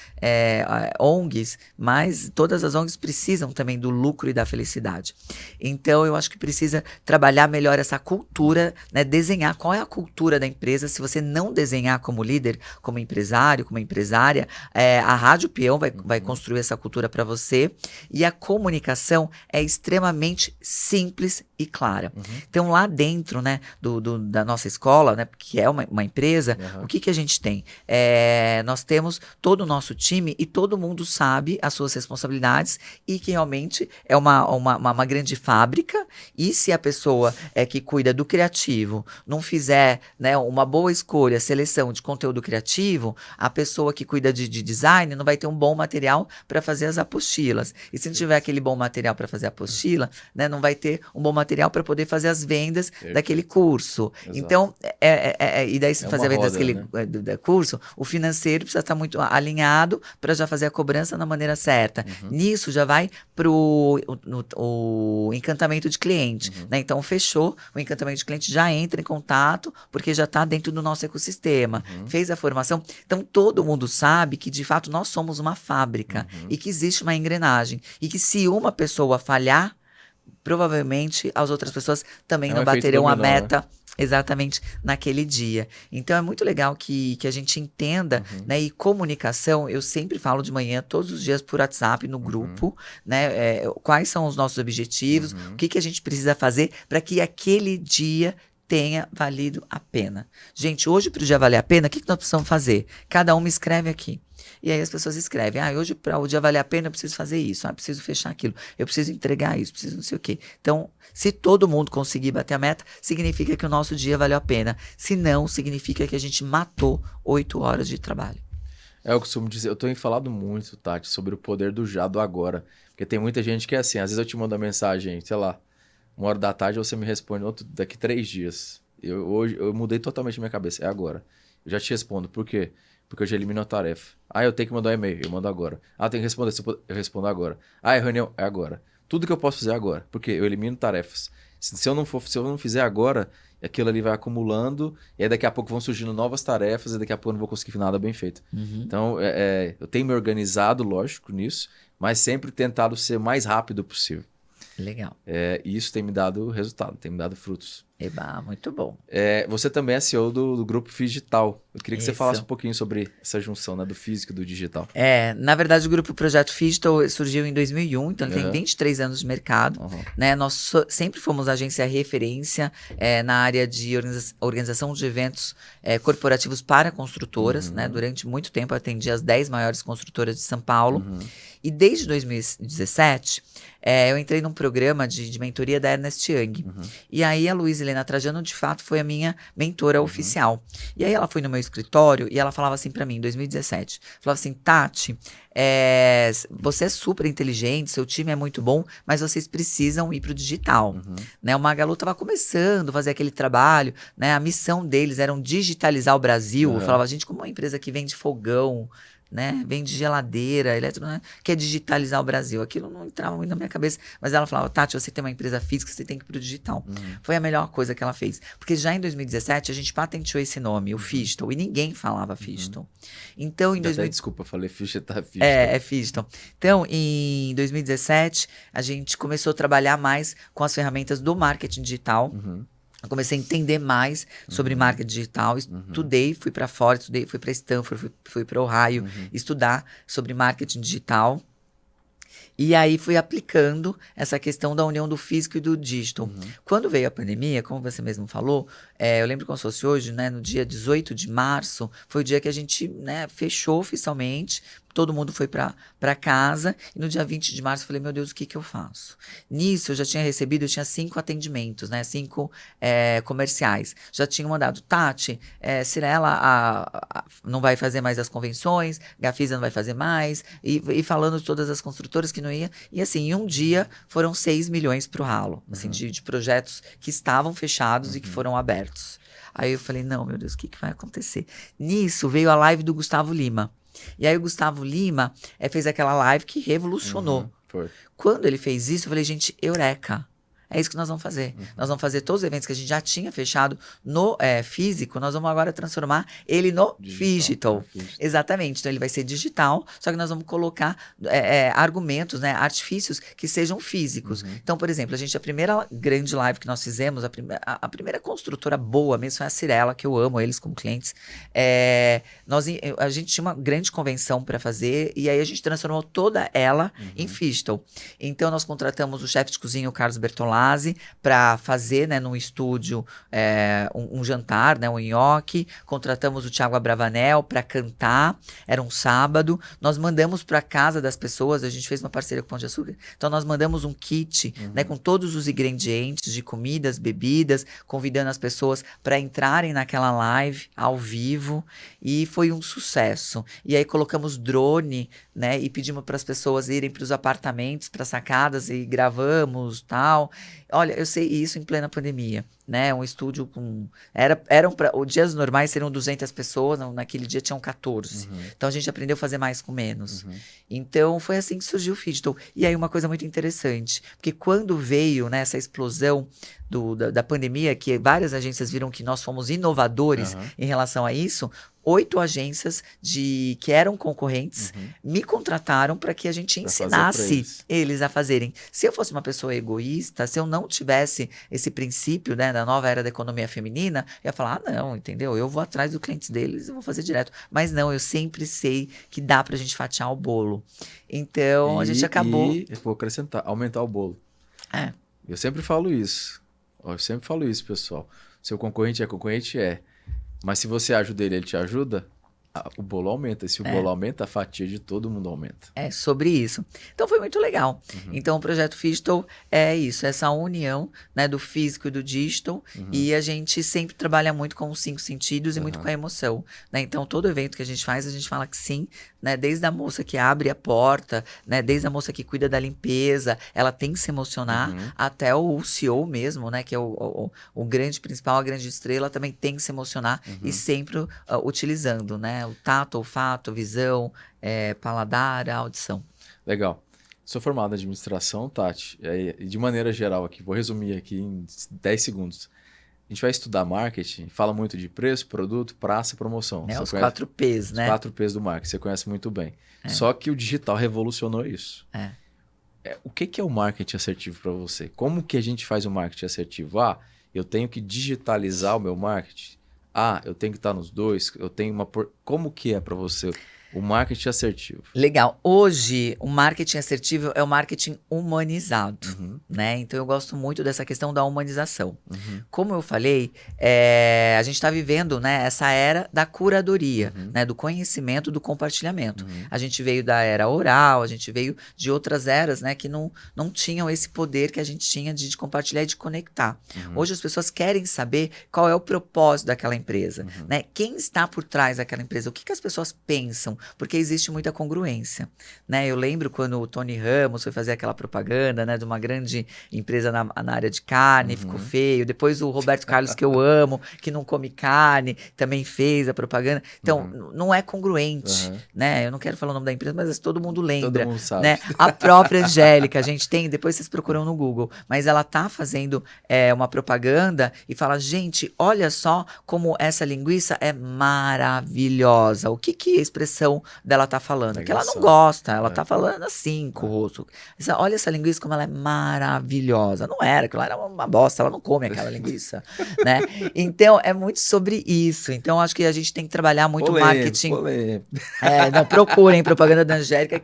ONGs, mas todas as ONGs precisam também do lucro e da felicidade. Então, eu acho que precisa trabalhar melhor essa cultura, né? Desenhar qual é a cultura da empresa. Se você não desenhar como líder, como empresário, como empresária, a Rádio Peão vai construir essa cultura para você. E a comunicação é extremamente simples e clara. Então, lá dentro, né, da nossa escola, né, que é uma empresa, o que a gente tem? Nós temos todo o nosso time e todo mundo sabe as suas responsabilidades e que realmente é uma grande fábrica, e se a pessoa que cuida do criativo não fizer, né, uma boa escolha, seleção de conteúdo criativo, a pessoa que cuida de design não vai ter um bom material para fazer as apostilas. E se não tiver aquele bom material para fazer a apostila, né, não vai ter um bom material para poder fazer as vendas Perfeito. daquele curso. Exato. Então, e daí se É fazer a uma venda roda, daquele né? do curso, o financeiro precisa estar muito alinhado para já fazer a cobrança na maneira certa. Nisso já vai pro o encantamento de cliente, né? Então, fechou, o encantamento de cliente já entra em contato, porque já está dentro do nosso ecossistema. Fez a formação. Então, todo mundo sabe que, de fato, nós somos uma fábrica e que existe uma engrenagem. E que se uma pessoa falhar, provavelmente as outras pessoas também É um não efeito baterão a dominó, né? meta exatamente naquele dia. Então é muito legal que a gente entenda, né? E comunicação, eu sempre falo de manhã, todos os dias por WhatsApp, no grupo, né? Quais são os nossos objetivos, o que a gente precisa fazer para que aquele dia tenha valido a pena. Gente, hoje para o dia valer a pena, o que nós precisamos fazer? Cada um me escreve aqui. E aí as pessoas escrevem, hoje para o dia valer a pena eu preciso fazer isso, preciso fechar aquilo, eu preciso entregar isso, preciso não sei o quê. Então, se todo mundo conseguir bater a meta, significa que o nosso dia valeu a pena. Se não, significa que a gente matou 8 horas de trabalho. Eu costumo dizer, eu tenho falado muito, Tati, sobre o poder do já, do agora. Porque tem muita gente que é assim, às vezes eu te mando uma mensagem, sei lá, 1h da tarde, você me responde daqui 3 dias. Hoje eu mudei totalmente a minha cabeça, é agora. Eu já te respondo, por quê? Porque eu já elimino a tarefa. Eu tenho que mandar um e-mail, eu mando agora. Eu tenho que responder, eu respondo agora. É reunião, é agora. Tudo que eu posso fazer é agora, porque eu elimino tarefas. Se eu não fizer agora, aquilo ali vai acumulando, e aí daqui a pouco vão surgindo novas tarefas, e daqui a pouco eu não vou conseguir nada bem feito. Então, eu tenho me organizado, lógico, nisso, mas sempre tentado ser o mais rápido possível. Legal. E isso tem me dado resultado, tem me dado frutos. Eba, muito bom. Você também é CEO do Grupo Digital. Eu queria que você Isso. falasse um pouquinho sobre essa junção, né, do físico e do digital. Na verdade, o Grupo Projeto Digital surgiu em 2001, então ele tem 23 anos de mercado. Né? Nós sempre fomos agência referência na área de organização de eventos corporativos para construtoras. Né? Durante muito tempo eu atendi as 10 maiores construtoras de São Paulo. E desde 2017, eu entrei num programa de mentoria da Ernest Young. E aí a Luiza Helena Trajano, de fato, foi a minha mentora oficial. E aí ela foi no meu escritório e ela falava assim pra mim, em 2017, falava assim, Tati, você é super inteligente, seu time é muito bom, mas vocês precisam ir pro digital. Né? O Magalu estava começando a fazer aquele trabalho, né? A missão deles era digitalizar o Brasil. Eu falava, gente, como uma empresa que vende fogão, né? Vende geladeira, né? Quer digitalizar o Brasil. Aquilo não entrava muito na minha cabeça. Mas ela falava, Tati, você tem uma empresa física, você tem que ir pro digital. Foi a melhor coisa que ela fez. Porque já em 2017, a gente patenteou esse nome, o Phygital, e ninguém falava Phygital. Então, em 2017... Desculpa, eu falei Phygital. É Phygital. Então, em 2017, a gente começou a trabalhar mais com as ferramentas do marketing digital. Eu comecei a entender mais sobre marketing digital, estudei, fui para fora, fui para Stanford, fui para Ohio estudar sobre marketing digital. E aí fui aplicando essa questão da união do físico e do digital. Quando veio a pandemia, como você mesmo falou, eu lembro como se fosse hoje, né, no dia 18 de março, foi o dia que a gente, né, fechou oficialmente, todo mundo foi para casa, e no dia 20 de março eu falei, meu Deus, o que eu faço? Nisso eu já tinha recebido, eu tinha 5 atendimentos, né, 5 comerciais. Já tinha mandado, Tati, Cirela não vai fazer mais as convenções, Gafisa não vai fazer mais, e falando de todas as construtoras que não ia, e assim, em um dia foram 6 milhões pro ralo, assim, de projetos que estavam fechados e que foram abertos. Aí eu falei, não, meu Deus, o que vai acontecer? Nisso veio a live do Gustavo Lima. E aí o Gustavo Lima fez aquela live que revolucionou. Foi. Quando ele fez isso, eu falei, gente, eureka. É isso que nós vamos fazer. Nós vamos fazer todos os eventos que a gente já tinha fechado no físico, nós vamos agora transformar ele no digital. Exatamente. Então ele vai ser digital, só que nós vamos colocar argumentos, né, artifícios que sejam físicos. Então, por exemplo, a primeira grande live que nós fizemos, a primeira construtora boa mesmo foi a Cirela, que eu amo eles como clientes. A gente tinha uma grande convenção para fazer e aí a gente transformou toda ela em digital. Então nós contratamos o chefe de cozinha, o Carlos Bertolazzi, para fazer, né, num estúdio um jantar, né, um nhoque. Contratamos o Thiago Abravanel para cantar. Era um sábado. Nós mandamos para casa das pessoas. A gente fez uma parceria com o Pão de Açúcar. Então nós mandamos um kit, né, com todos os ingredientes de comidas, bebidas, convidando as pessoas para entrarem naquela live ao vivo. E foi um sucesso. E aí colocamos drone, né, e pedimos para as pessoas irem para os apartamentos, para sacadas e gravamos, tal. Olha, eu sei isso em plena pandemia, né? Um estúdio com... Os dias normais seriam 200 pessoas, naquele dia tinham 14. Então, a gente aprendeu a fazer mais com menos. Então, foi assim que surgiu o Phygital. E aí, uma coisa muito interessante, porque quando veio, né, essa explosão da pandemia, que várias agências viram que nós fomos inovadores em relação a isso, 8 agências que eram concorrentes me contrataram para que a gente ensinasse eles a fazerem. Se eu fosse uma pessoa egoísta, se eu não tivesse esse princípio, né, da nova era da economia feminina, eu ia falar, não, entendeu? Eu vou atrás dos clientes deles e vou fazer direto. Mas não, eu sempre sei que dá pra gente fatiar o bolo. Então, a gente acabou... E, eu vou acrescentar, aumentar o bolo. Eu sempre falo isso. Pessoal. Seu concorrente é concorrente? Mas se você ajuda ele te ajuda, o bolo aumenta. E se o bolo aumenta, a fatia de todo mundo aumenta. É sobre isso. Então foi muito legal. Então o projeto Phygital é isso, essa união, né, do físico e do digital. E a gente sempre trabalha muito com os 5 sentidos e muito com a emoção. Né? Então todo evento que a gente faz, a gente fala que sim, né, desde a moça que abre a porta, né, desde a moça que cuida da limpeza, ela tem que se emocionar, até o CEO mesmo, né, que é o grande principal, a grande estrela, também tem que se emocionar e sempre utilizando, né? O tato, olfato, visão, paladar, audição. Legal. Sou formado em administração, Tati. E de maneira geral aqui, vou resumir aqui em 10 segundos. A gente vai estudar marketing, fala muito de preço, produto, praça e promoção. Os 4 P's, né? Os 4 P's do marketing, você conhece muito bem. Só que o digital revolucionou isso. O que é o marketing assertivo para você? Como que a gente faz o marketing assertivo? Eu tenho que digitalizar o meu marketing. Eu tenho que estar nos 2, eu tenho Como que é para você o marketing assertivo? Legal. Hoje, o marketing assertivo é o marketing humanizado, né? Então, eu gosto muito dessa questão da humanização. Como eu falei, a gente está vivendo, né, essa era da curadoria, né, do conhecimento, do compartilhamento. A gente veio da era oral, a gente veio de outras eras, né, que não tinham esse poder que a gente tinha de compartilhar e de conectar. Hoje, as pessoas querem saber qual é o propósito daquela empresa, né? Quem está por trás daquela empresa? O que as pessoas pensam? Porque existe muita congruência, né? Eu lembro quando o Tony Ramos foi fazer aquela propaganda, né, de uma grande empresa na área de carne, ficou feio. Depois o Roberto Carlos, que eu amo, que não come carne, também fez a propaganda. Então, não é congruente, né? Eu não quero falar o nome da empresa, mas todo mundo lembra. Todo mundo sabe. Né? A própria Angélica, a gente tem, depois vocês procuram no Google, mas ela tá fazendo uma propaganda e fala, gente, olha só como essa linguiça é maravilhosa. O que a expressão dela tá falando? Que ela não gosta, ela tá falando assim com o rosto. Olha essa linguiça como ela é maravilhosa. Não era, aquilo era uma bosta, ela não come aquela linguiça, né? Então, é muito sobre isso. Então, acho que a gente tem que trabalhar muito o marketing. Não, procurem propaganda da Angélica,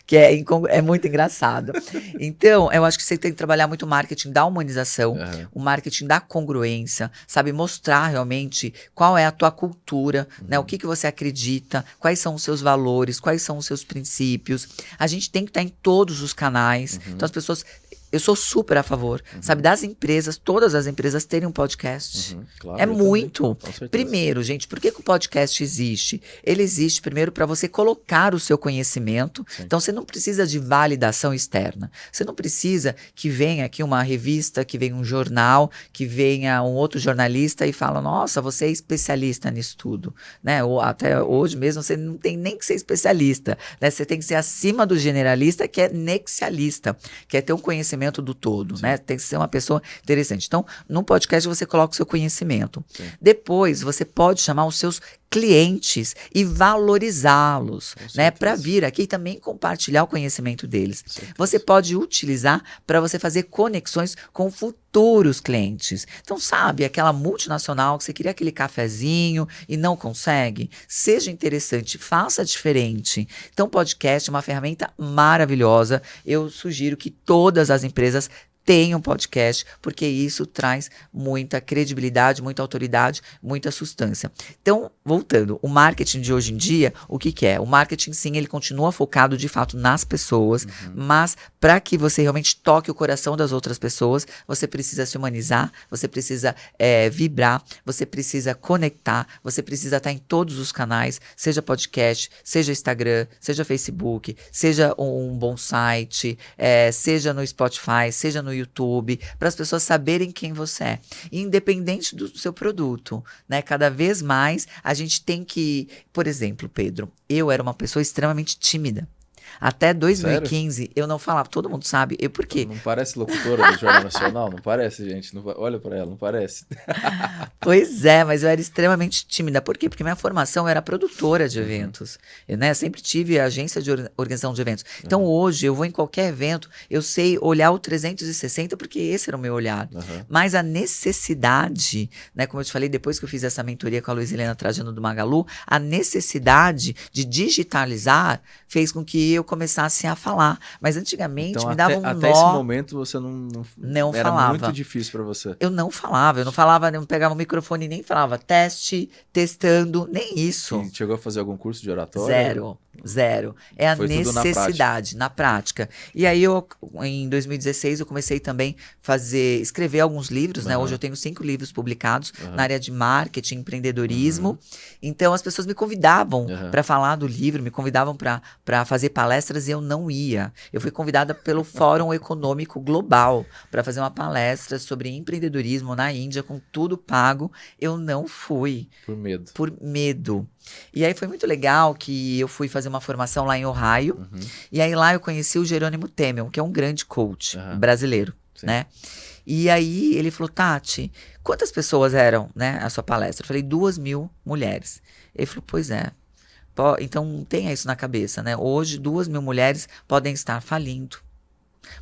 que é muito engraçado. Então, eu acho que você tem que trabalhar muito o marketing da humanização, o marketing da congruência, sabe? Mostrar realmente qual é a tua cultura, né? O que você acredita, quais são os seus valores, quais são os seus princípios. A gente tem que estar em todos os canais. Então, as pessoas... Eu sou super a favor, sabe, das empresas, todas as empresas terem um podcast. Claro, muito. Primeiro, gente, por que o podcast existe? Ele existe primeiro para você colocar o seu conhecimento. Então, você não precisa de validação externa. Você não precisa que venha aqui uma revista, que venha um jornal, que venha um outro jornalista e fala, nossa, você é especialista nisso tudo. Né? Ou até hoje mesmo, você não tem nem que ser especialista. Né? Você tem que ser acima do generalista, que é nexialista, que é ter um conhecimento do todo, né? Tem que ser uma pessoa interessante. Então, no podcast você coloca o seu conhecimento. Depois, você pode chamar os seus clientes e valorizá-los, né? Para vir aqui e também compartilhar o conhecimento deles. Você pode utilizar para você fazer conexões com futuros clientes. Então, sabe, aquela multinacional que você queria aquele cafezinho e não consegue? Seja interessante, faça diferente. Então, podcast é uma ferramenta maravilhosa. Eu sugiro que todas as empresas tenham podcast, porque isso traz muita credibilidade, muita autoridade, muita substância. Então, voltando, o marketing de hoje em dia, o que é? O marketing, sim, ele continua focado, de fato, nas pessoas, mas para que você realmente toque o coração das outras pessoas, você precisa se humanizar, você precisa vibrar, você precisa conectar, você precisa estar em todos os canais, seja podcast, seja Instagram, seja Facebook, seja um bom site, seja no Spotify, seja no YouTube, para as pessoas saberem quem você é. Independente do seu produto, né? Cada vez mais a gente tem que... Por exemplo, Pedro, eu era uma pessoa extremamente tímida. Até 2015, Sério? eu não falava. Todo mundo sabe. E por quê? Não parece locutora do Jornal Nacional? Não parece, gente. Olha pra ela, não parece. Pois é, mas eu era extremamente tímida. Por quê? Porque minha formação era produtora de eventos. Eu, né, sempre tive agência de organização de eventos. Então hoje eu vou em qualquer evento, eu sei olhar o 360 porque esse era o meu olhar. Mas a necessidade, né, como eu te falei, depois que eu fiz essa mentoria com a Luiz Helena Trajano do Magalu, a necessidade de digitalizar fez com que eu começasse a falar. Mas antigamente Então, me dava um até nó. esse momento você Não era falava. muito difícil pra você. Eu não pegava o microfone e nem falava teste, testando, nem isso. E chegou a fazer algum curso de oratória? Zero. É a Foi tudo na necessidade, na prática. E aí, em 2016, eu comecei também escrever alguns livros, né? Hoje eu tenho 5 livros publicados na área de marketing, empreendedorismo. Então, as pessoas me convidavam para falar do livro, me convidavam para fazer palestras e eu não ia. Eu fui convidada pelo Fórum Econômico Global para fazer uma palestra sobre empreendedorismo na Índia, com tudo pago. Eu não fui. Por medo. Por medo. E aí foi muito legal que eu fui fazer uma formação lá em Ohio. E aí lá eu conheci o Jerônimo Temel, que é um grande coach brasileiro, né? E aí ele falou, Tati, quantas pessoas eram, né, a sua palestra? Eu falei, 2.000 mulheres. Ele falou, pois é. Então tenha isso na cabeça, né? Hoje 2.000 mulheres podem estar falindo.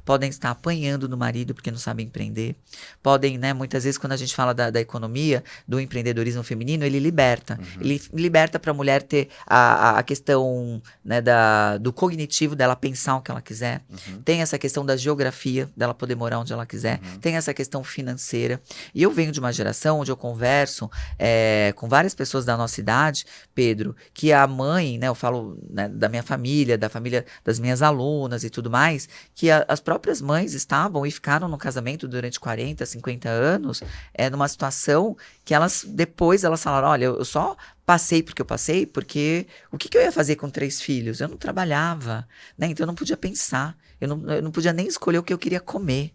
Podem estar apanhando do marido porque não sabem empreender. Podem, né, muitas vezes quando a gente fala da economia, do empreendedorismo feminino, ele liberta. Ele liberta para a mulher ter a questão, né, do cognitivo, dela pensar o que ela quiser. Tem essa questão da geografia, dela poder morar onde ela quiser. Tem essa questão financeira. E eu venho de uma geração onde eu converso com várias pessoas da nossa idade, Pedro, que a mãe, né, eu falo, né, da minha família, da família das minhas alunas e tudo mais, que as próprias mães estavam e ficaram no casamento durante 40, 50 anos, numa situação que depois elas falaram, olha, eu só passei porque eu passei, porque o que eu ia fazer com 3 filhos? Eu não trabalhava, né? Então eu não podia pensar, eu não podia nem escolher o que eu queria comer.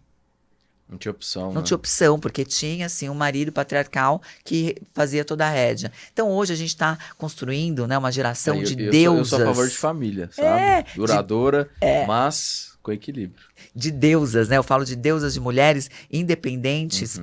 Não tinha opção, Não tinha opção, porque tinha, assim, um marido patriarcal que fazia toda a rédea. Então, hoje a gente está construindo, né, uma geração de deusas. Eu sou a favor de família, sabe? Duradoura, mas com equilíbrio. De deusas, né? Eu falo de deusas, de mulheres independentes,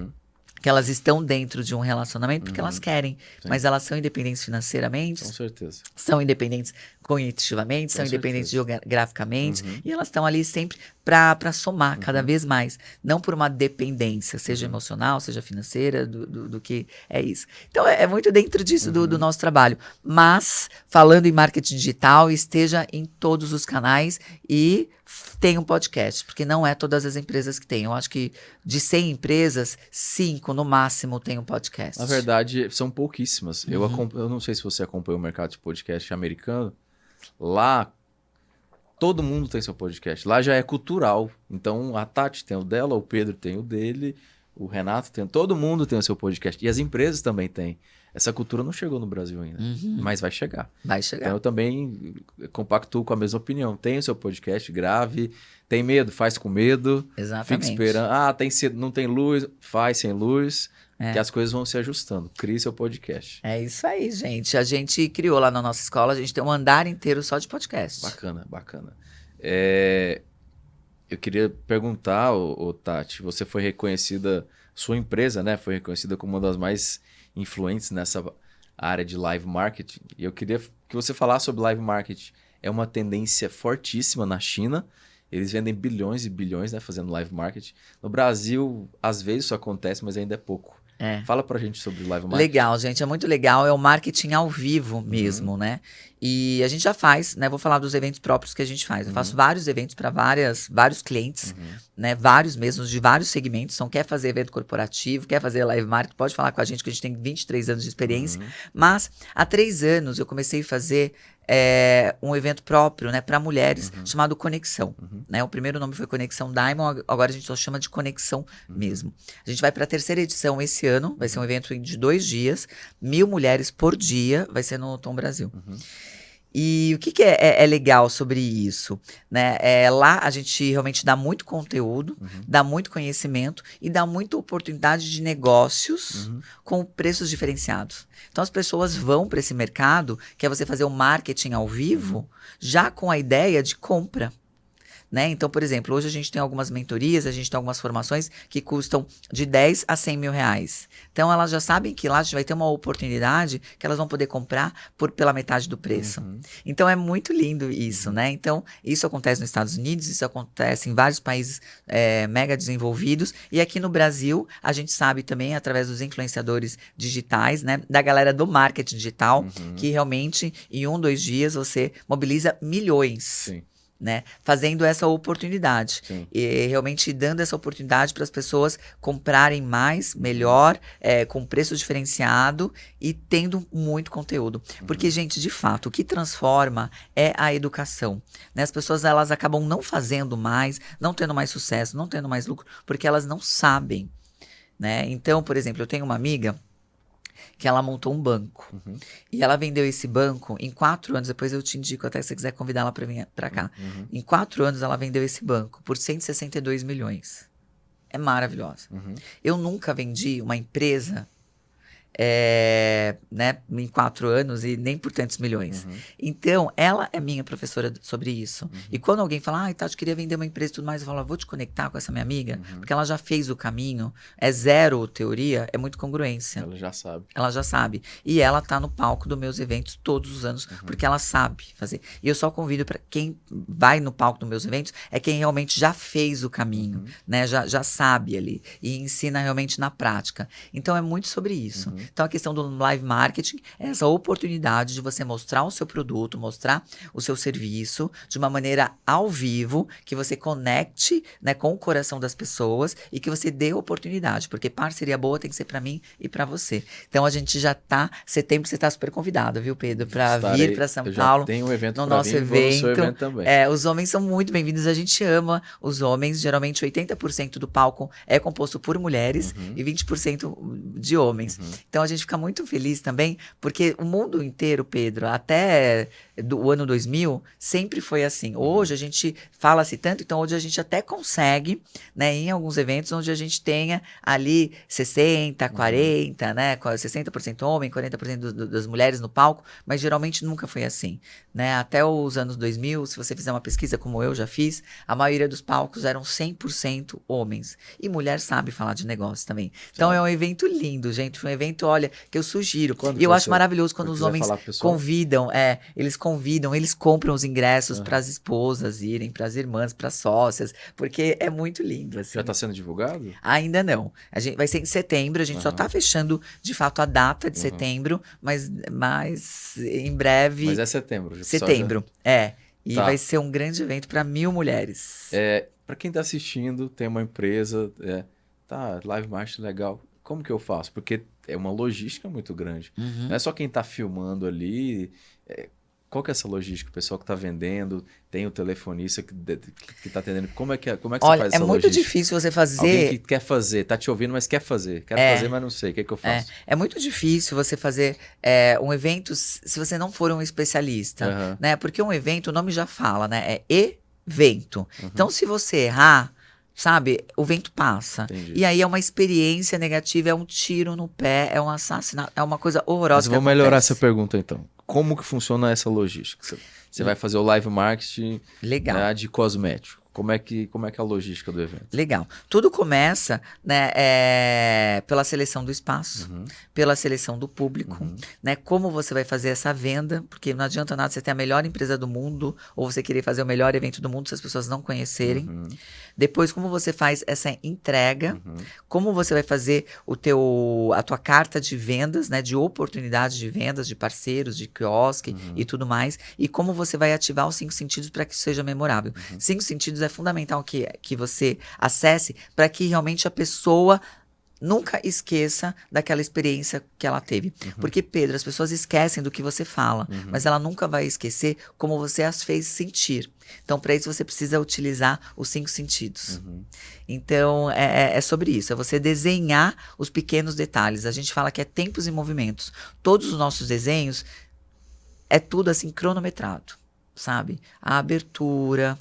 que elas estão dentro de um relacionamento porque elas querem, mas elas são independentes financeiramente. Com certeza. São independentes cognitivamente, são independentes geograficamente, e elas estão ali sempre para somar cada vez mais, não por uma dependência, seja emocional, seja financeira, do que é isso. Então, é muito dentro disso do nosso trabalho. Mas, falando em marketing digital, esteja em todos os canais e tenha um podcast, porque não é todas as empresas que têm. Eu acho que de 100 empresas, 5 no máximo têm um podcast. Na verdade, são pouquíssimas. Eu não sei se você acompanha o mercado de podcast americano. Lá, todo mundo tem seu podcast. Lá já é cultural. Então, a Tati tem o dela, o Pedro tem o dele, o Renato tem... Todo mundo tem o seu podcast. E as empresas também têm. Essa cultura não chegou no Brasil ainda, mas vai chegar. Vai chegar. Então, eu também compactuo com a mesma opinião. Tem o seu podcast, grave. Tem medo? Faz com medo. Exatamente. Fica esperando. Não tem luz? Faz sem luz. Que as coisas vão se ajustando. Crie seu podcast. É isso aí, gente. A gente criou lá na nossa escola, a gente tem um andar inteiro só de podcast. Bacana, bacana. Eu queria perguntar, Tati, você foi reconhecida, sua empresa, né, foi reconhecida como uma das mais influentes nessa área de live marketing. E eu queria que você falasse sobre live marketing. É uma tendência fortíssima na China. Eles vendem bilhões e bilhões, né, fazendo live marketing. No Brasil, às vezes isso acontece, mas ainda é pouco. Fala pra gente sobre live marketing. Legal, gente, é muito legal, é o marketing ao vivo mesmo, né? E a gente já faz, né? Vou falar dos eventos próprios que a gente faz. Eu faço vários eventos para vários clientes, né? Vários mesmos, de vários segmentos. Então, quer fazer evento corporativo, quer fazer live marketing, pode falar com a gente, que a gente tem 23 anos de experiência. Mas, há 3 anos, eu comecei a fazer um evento próprio, né, para mulheres, chamado Conexão. Né? O primeiro nome foi Conexão Diamond, agora a gente só chama de Conexão mesmo. A gente vai para a 3ª edição esse ano, vai ser um evento de 2 dias, 1.000 mulheres por dia, vai ser no Tom Brasil. E o que é legal sobre isso? Né? Lá a gente realmente dá muito conteúdo, dá muito conhecimento e dá muita oportunidade de negócios com preços diferenciados. Então as pessoas vão para esse mercado, que é você fazer o marketing ao vivo, já com a ideia de compra. Né? Então, por exemplo, hoje a gente tem algumas mentorias, a gente tem algumas formações que custam de 10 a 100 mil reais. Então, elas já sabem que lá a gente vai ter uma oportunidade que elas vão poder comprar pela metade do preço. Então, é muito lindo isso, né? Então, isso acontece nos Estados Unidos, isso acontece em vários países mega desenvolvidos. E aqui no Brasil, a gente sabe também, através dos influenciadores digitais, né? Da galera do marketing digital, que realmente, em 1, 2 dias, você mobiliza milhões. Sim. Né, fazendo essa oportunidade. Sim. E realmente dando essa oportunidade para as pessoas comprarem mais, melhor, com preço diferenciado e tendo muito conteúdo. Porque, gente, de fato, o que transforma é a educação. Né? As pessoas elas acabam não fazendo mais, não tendo mais sucesso, não tendo mais lucro, porque elas não sabem. Né? Então, por exemplo, eu tenho uma amiga que ela montou um banco. E ela vendeu esse banco em 4 anos. Depois eu te indico até se você quiser convidá-la para vir para cá. Em 4 anos ela vendeu esse banco por 162 milhões. É maravilhosa. Eu nunca vendi uma empresa né, em 4 anos e nem por tantos milhões. Então, ela é minha professora sobre isso. E quando alguém fala, Tati, queria vender uma empresa e tudo mais, eu falo, vou te conectar com essa minha amiga, porque ela já fez o caminho, é zero teoria, é muito congruência. Ela já sabe. Ela já sabe. E ela tá no palco dos meus eventos todos os anos, porque ela sabe fazer. E eu só convido para quem vai no palco dos meus eventos, é quem realmente já fez o caminho, né? Já sabe ali. E ensina realmente na prática. Então, é muito sobre isso. Então, a questão do live marketing é essa oportunidade de você mostrar o seu produto, mostrar o seu serviço de uma maneira ao vivo, que você conecte, né, com o coração das pessoas e que você dê oportunidade, porque parceria boa tem que ser para mim e para você. Então, a gente já tá, setembro você tá super convidado, viu, Pedro, para vir para São Paulo. Tem um evento no nosso evento. Vou no seu evento também. Os homens são muito bem-vindos, a gente ama os homens, geralmente 80% do palco é composto por mulheres e 20% de homens. Então, a gente fica muito feliz também, porque o mundo inteiro, Pedro, até o ano 2000, sempre foi assim. Hoje a gente fala-se tanto, então hoje a gente até consegue, né, em alguns eventos onde a gente tenha ali 60, 40, né, 60% homem, 40% das mulheres no palco, mas geralmente nunca foi assim, né? Até os anos 2000, se você fizer uma pesquisa como eu já fiz, a maioria dos palcos eram 100% homens. E mulher sabe falar de negócio também. Então é um evento lindo, gente, um evento, olha, que eu sugiro. E eu acho maravilhoso quando os homens convidam, eles compram os ingressos para as esposas irem, para as irmãs, para as sócias, porque é muito lindo. Assim. Já está sendo divulgado? Ainda não. A gente vai ser em setembro, a gente só está fechando de fato a data de setembro, mas em breve. Mas é setembro. Setembro, E vai ser um grande evento para 1.000 mulheres. Para quem está assistindo, tem uma empresa, live marketing legal. Como que eu faço? Porque é uma logística muito grande. Não é só quem está filmando ali. Qual que é essa logística? O pessoal que está vendendo, tem o telefonista que está atendendo. Como é que você faz essa logística? É muito difícil você fazer... Alguém que quer fazer, tá te ouvindo, mas quer fazer. Quero fazer, mas não sei. O que eu faço? É muito difícil você fazer um evento se você não for um especialista. Né? Porque um evento, o nome já fala, né? É evento. Então, se você errar... Sabe, o vento passa. Entendi. E aí é uma experiência negativa, é um tiro no pé, é um assassinato, é uma coisa horrorosa. Mas vou melhorar essa pergunta então. Como que funciona essa logística? Você vai fazer o live marketing de cosmético. Como é que é a logística do evento? Legal. Tudo começa, né, pela seleção do espaço, pela seleção do público, né? Como você vai fazer essa venda, porque não adianta nada você ter a melhor empresa do mundo ou você querer fazer o melhor evento do mundo se as pessoas não conhecerem. Depois, como você faz essa entrega, como você vai fazer a tua carta de vendas, né, de oportunidades de vendas, de parceiros, de quiosque e tudo mais, e como você vai ativar os 5 sentidos para que isso seja memorável. 5 sentidos é fundamental que você acesse para que realmente a pessoa nunca esqueça daquela experiência que ela teve. Porque, Pedro, as pessoas esquecem do que você fala, mas ela nunca vai esquecer como você as fez sentir. Então, para isso, você precisa utilizar os 5 sentidos. Então, é sobre isso. É você desenhar os pequenos detalhes. A gente fala que é tempos e movimentos. Todos os nossos desenhos é tudo assim cronometrado, sabe? A abertura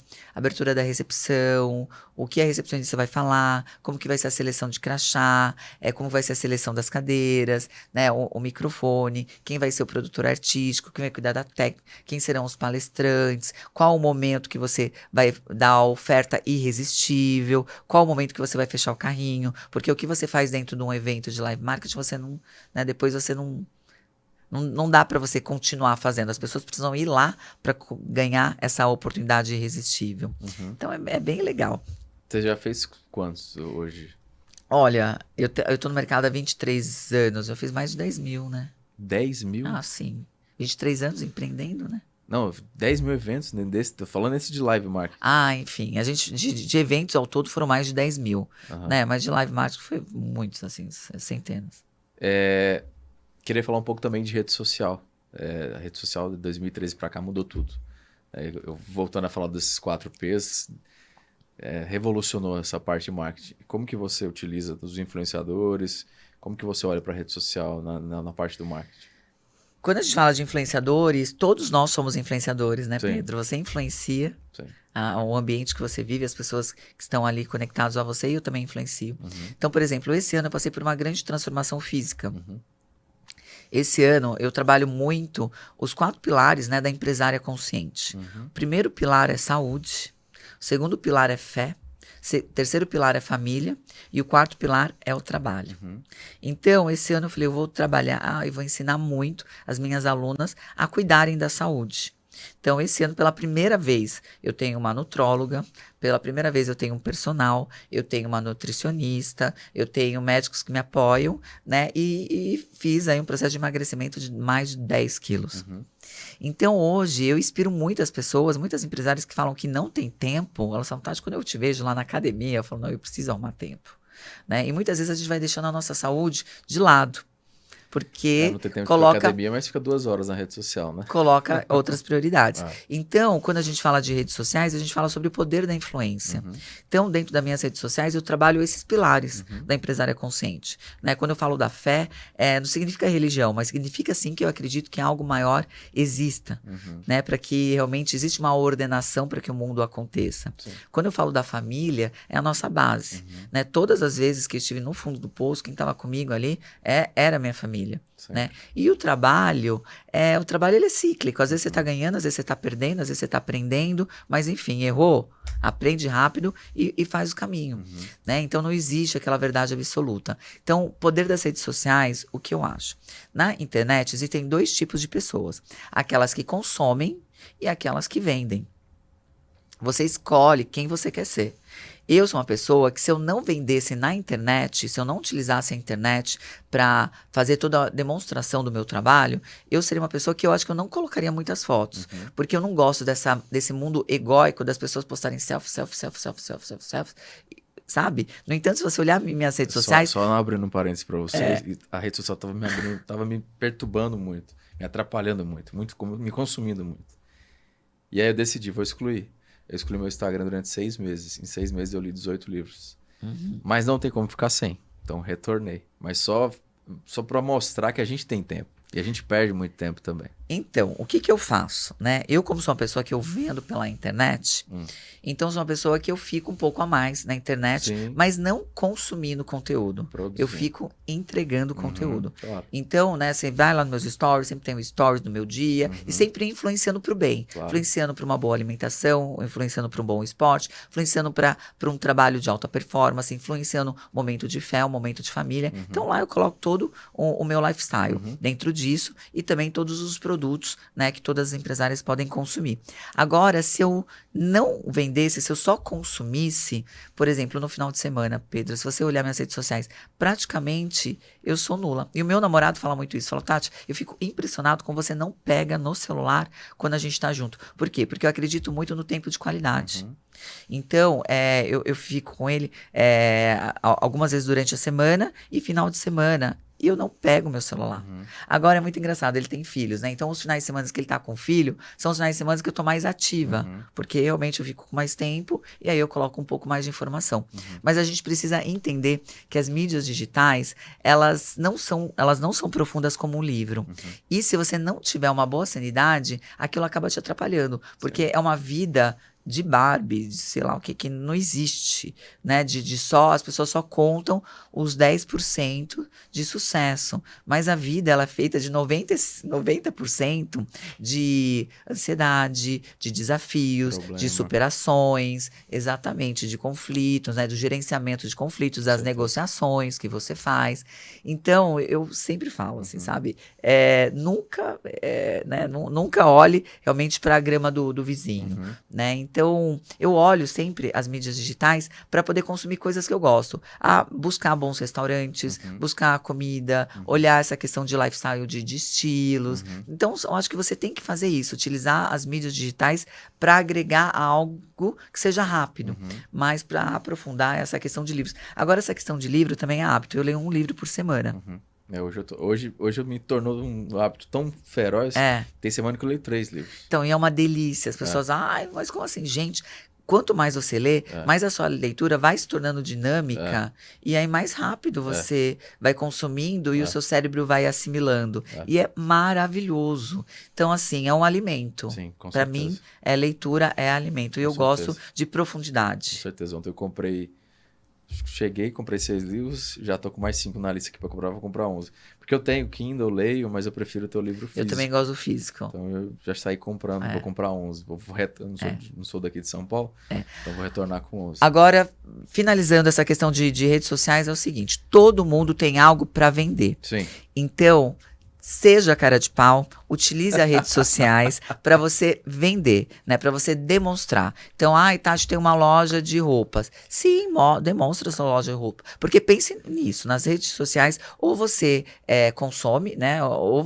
da recepção, o que a recepcionista vai falar, como que vai ser a seleção de crachá, como vai ser a seleção das cadeiras, né? O microfone, quem vai ser o produtor artístico, quem vai cuidar da técnica, quem serão os palestrantes, qual o momento que você vai dar a oferta irresistível, qual o momento que você vai fechar o carrinho, porque o que você faz dentro de um evento de live marketing, você não, né? Depois você não dá para você continuar fazendo. As pessoas precisam ir lá para ganhar essa oportunidade irresistível. Então, é bem legal. Você já fez quantos hoje? Olha, eu tô no mercado há 23 anos. Eu fiz mais de 10 mil, né? 10 mil? Ah, sim. 23 anos empreendendo, né? Não, 10 mil eventos, né, tô falando esse de live marketing. Ah, enfim. A gente, de eventos ao todo foram mais de 10 mil. Né? Mas de live marketing foi muitos, assim, centenas. Queria falar um pouco também de rede social. A rede social de 2013 para cá mudou tudo. Eu voltando a falar desses 4 P's, revolucionou essa parte de marketing. Como que você utiliza os influenciadores? Como que você olha para a rede social na parte do marketing? Quando a gente fala de influenciadores, todos nós somos influenciadores, né, Sim. Pedro? Você influencia Sim. o ambiente que você vive, as pessoas que estão ali conectadas a você, e eu também influencio. Então, por exemplo, esse ano eu passei por uma grande transformação física. Esse ano eu trabalho muito os 4 pilares, né, da empresária consciente. O primeiro pilar é saúde, o segundo pilar é fé, o terceiro pilar é família e o 4º pilar é o trabalho. Então, esse ano eu falei, eu vou trabalhar e vou ensinar muito as minhas alunas a cuidarem da saúde. Então, esse ano, pela primeira vez, eu tenho uma nutróloga, pela primeira vez eu tenho um personal, eu tenho uma nutricionista, eu tenho médicos que me apoiam, né? E fiz aí um processo de emagrecimento de mais de 10 quilos. Então, hoje, eu inspiro muitas pessoas, muitas empresárias que falam que não tem tempo, elas falam, Tati, quando eu te vejo lá na academia, eu falo, não, eu preciso arrumar tempo. Né? E muitas vezes a gente vai deixando a nossa saúde de lado. Porque não tem tempo coloca de academia, mas fica 2 horas na rede social, né? Coloca outras prioridades. Então, quando a gente fala de redes sociais, a gente fala sobre o poder da influência. Então, dentro das minhas redes sociais, eu trabalho esses pilares da empresária consciente. Né? Quando eu falo da fé, não significa religião, mas significa sim que eu acredito que algo maior exista. Né? Para que realmente existe uma ordenação para que o mundo aconteça. Sim. Quando eu falo da família, é a nossa base. Né? Todas as vezes que eu estive no fundo do poço, quem estava comigo ali era a minha família. Né? E o trabalho ele é cíclico. Às vezes você está ganhando, às vezes você está perdendo, às vezes você está aprendendo, mas enfim, errou, aprende rápido e faz o caminho. Né? Então não existe aquela verdade absoluta. Então, o poder das redes sociais, o que eu acho? Na internet existem 2 tipos de pessoas: aquelas que consomem e aquelas que vendem. Você escolhe quem você quer ser. Eu sou uma pessoa que, se eu não vendesse na internet, se eu não utilizasse a internet para fazer toda a demonstração do meu trabalho, eu seria uma pessoa que eu acho que eu não colocaria muitas fotos. Porque eu não gosto desse mundo egóico das pessoas postarem selfie, sabe? No entanto, se você olhar minhas redes sociais... Só abrindo um parênteses para você, a rede social estava me perturbando muito, me atrapalhando muito, me consumindo muito. E aí eu decidi, vou excluir. Eu excluí meu Instagram durante 6 meses. Em 6 meses eu li 18 livros. Mas não tem como ficar sem. Então retornei. Mas só para mostrar que a gente tem tempo. E a gente perde muito tempo também. Então, o que eu faço, né? Eu, como sou uma pessoa que eu vendo pela internet, então sou uma pessoa que eu fico um pouco a mais na internet, Sim. mas não consumindo conteúdo. Produzindo. Eu fico entregando conteúdo. Claro. Então, né, você vai lá nos meus stories, sempre tem um stories do meu dia, e sempre influenciando para o bem. Claro. Influenciando para uma boa alimentação, influenciando para um bom esporte, influenciando para um trabalho de alta performance, influenciando um momento de fé, um momento de família. Então, lá eu coloco todo o meu lifestyle dentro disso, e também todos os produtos, né, que todas as empresárias podem consumir. Agora, se eu não vendesse, se eu só consumisse, por exemplo, no final de semana, Pedro, se você olhar minhas redes sociais, praticamente eu sou nula. E o meu namorado fala muito isso, fala, Tati, eu fico impressionado como você não pega no celular quando a gente está junto. Por quê? Porque eu acredito muito no tempo de qualidade. Então, eu fico com ele algumas vezes durante a semana, e final de semana e eu não pego meu celular. Agora é muito engraçado, ele tem filhos, né? Então os finais de semana que ele tá com o filho, são os finais de semana que eu tô mais ativa, porque realmente eu fico com mais tempo, e aí eu coloco um pouco mais de informação. Mas a gente precisa entender que as mídias digitais, elas não são profundas como um livro. E se você não tiver uma boa sanidade, aquilo acaba te atrapalhando, porque é uma vida de Barbie, de sei lá o que não existe, né? As pessoas só contam os 10% de sucesso. Mas a vida, ela é feita de 90% de ansiedade, de desafios, de superações, exatamente, de conflitos, né? Do gerenciamento de conflitos, das negociações que você faz. Então, eu sempre falo assim, sabe? Nunca olhe realmente para a grama do vizinho, né? Então, eu olho sempre as mídias digitais para poder consumir coisas que eu gosto. Buscar bons restaurantes, buscar comida, olhar essa questão de lifestyle, de estilos. Então, eu acho que você tem que fazer isso, utilizar as mídias digitais para agregar algo que seja rápido, mas para aprofundar essa questão de livros. Agora, essa questão de livro também é hábito. Eu leio um livro por semana. Hoje eu me tornou um hábito tão feroz. Tem semana que eu leio 3 livros. Então, e é uma delícia. As pessoas, mas como assim? Gente, quanto mais você lê, mais a sua leitura vai se tornando dinâmica. E aí mais rápido você vai consumindo e o seu cérebro vai assimilando. E é maravilhoso. Então, assim, é um alimento. Para mim, leitura é alimento. E eu gosto de profundidade. Com certeza. Ontem eu comprei 6 livros, já tô com mais 5 na lista aqui pra comprar, vou comprar 11. Porque eu tenho Kindle, leio, mas eu prefiro ter o livro físico. Eu também gosto do físico. Então eu já saí comprando, vou comprar 11. Não sou daqui de São Paulo, então vou retornar com 11. Agora, finalizando essa questão de redes sociais, é o seguinte, todo mundo tem algo pra vender. Sim. Então, seja cara de pau, utilize as redes sociais para você vender, né? Para você demonstrar. Então, Tati tem uma loja de roupas. Sim, demonstra sua loja de roupa. Porque pense nisso, nas redes sociais, ou você consome, né? Ou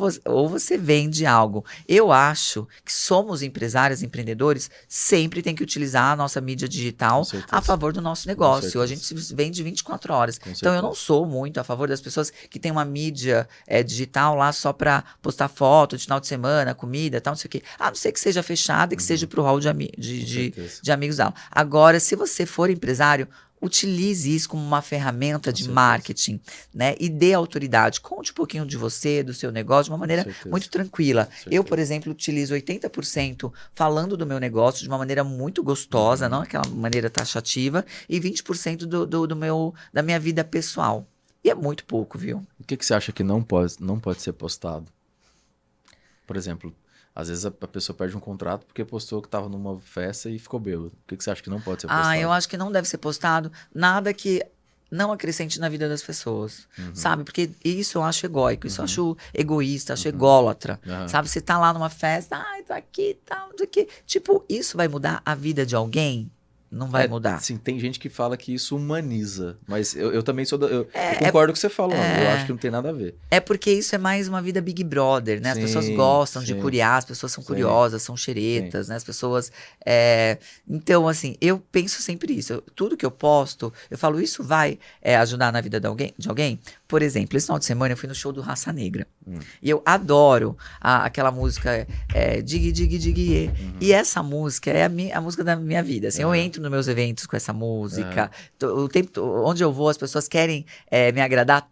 você vende algo. Eu acho que somos empresários, empreendedores, sempre tem que utilizar a nossa mídia digital a favor do nosso negócio. A gente se vende 24 horas. Então, eu não sou muito a favor das pessoas que têm uma mídia digital lá só para postar foto de final de semana, comida, tal, não sei o quê. A não ser que seja fechada e que seja pro hall de amigos dela. Agora, se você for empresário, utilize isso como uma ferramenta de marketing, né? E dê autoridade. Conte um pouquinho de você, do seu negócio, de uma maneira muito tranquila. Eu, por exemplo, utilizo 80% falando do meu negócio de uma maneira muito gostosa, não aquela maneira taxativa, e 20% da minha vida pessoal. E é muito pouco, viu? O que você acha que não pode ser postado? Por exemplo, às vezes a pessoa perde um contrato porque postou que estava numa festa e ficou bêbado. O que você acha que não pode ser postado? Eu acho que não deve ser postado nada que não acrescente na vida das pessoas, sabe? Porque isso eu acho egóico, isso eu acho egoísta, acho ególatra, sabe? Você tá lá numa festa, tô aqui, tal, não sei o quê. Tipo, isso vai mudar a vida de alguém? Não vai mudar. Sim, tem gente que fala que isso humaniza, mas eu também sou eu concordo com o que você falou, eu acho que não tem nada a ver. É porque isso é mais uma vida Big Brother, né? As pessoas gostam de curiar, as pessoas são curiosas, são xeretas, né? As pessoas... Então, assim, eu penso sempre isso. Tudo que eu posto, eu falo, isso vai ajudar na vida de alguém? Por exemplo, esse final de semana eu fui no show do Raça Negra. E eu adoro aquela música Dig, Dig, Dig, E essa música é a música da minha vida. Assim, eu entro nos meus eventos com essa música. O tempo onde eu vou, as pessoas querem me agradar,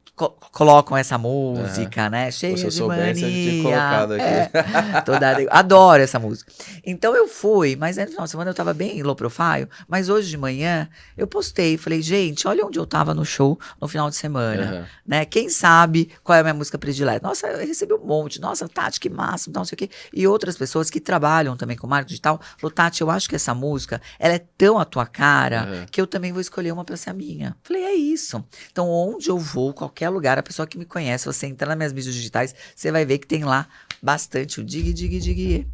colocam essa música, né? Cheia de mania. Se eu soubesse, a gente tinha colocado aqui. Adoro essa música. Então eu fui, mas no final de semana eu tava bem low profile, mas hoje de manhã eu postei, falei, gente, olha onde eu tava no show no final de semana, né? Quem sabe qual é a minha música predileta? Nossa, eu recebi um monte, nossa, Tati, que máximo, não sei o quê. E outras pessoas que trabalham também com marketing digital, falou, Tati, eu acho que essa música, ela é tão a tua cara, que eu também vou escolher uma pra ser a minha. Falei, é isso. Então, onde eu vou, qualquer lugar, a pessoa que me conhece, você entrar nas minhas mídias digitais, você vai ver que tem lá bastante o dig, dig, dig.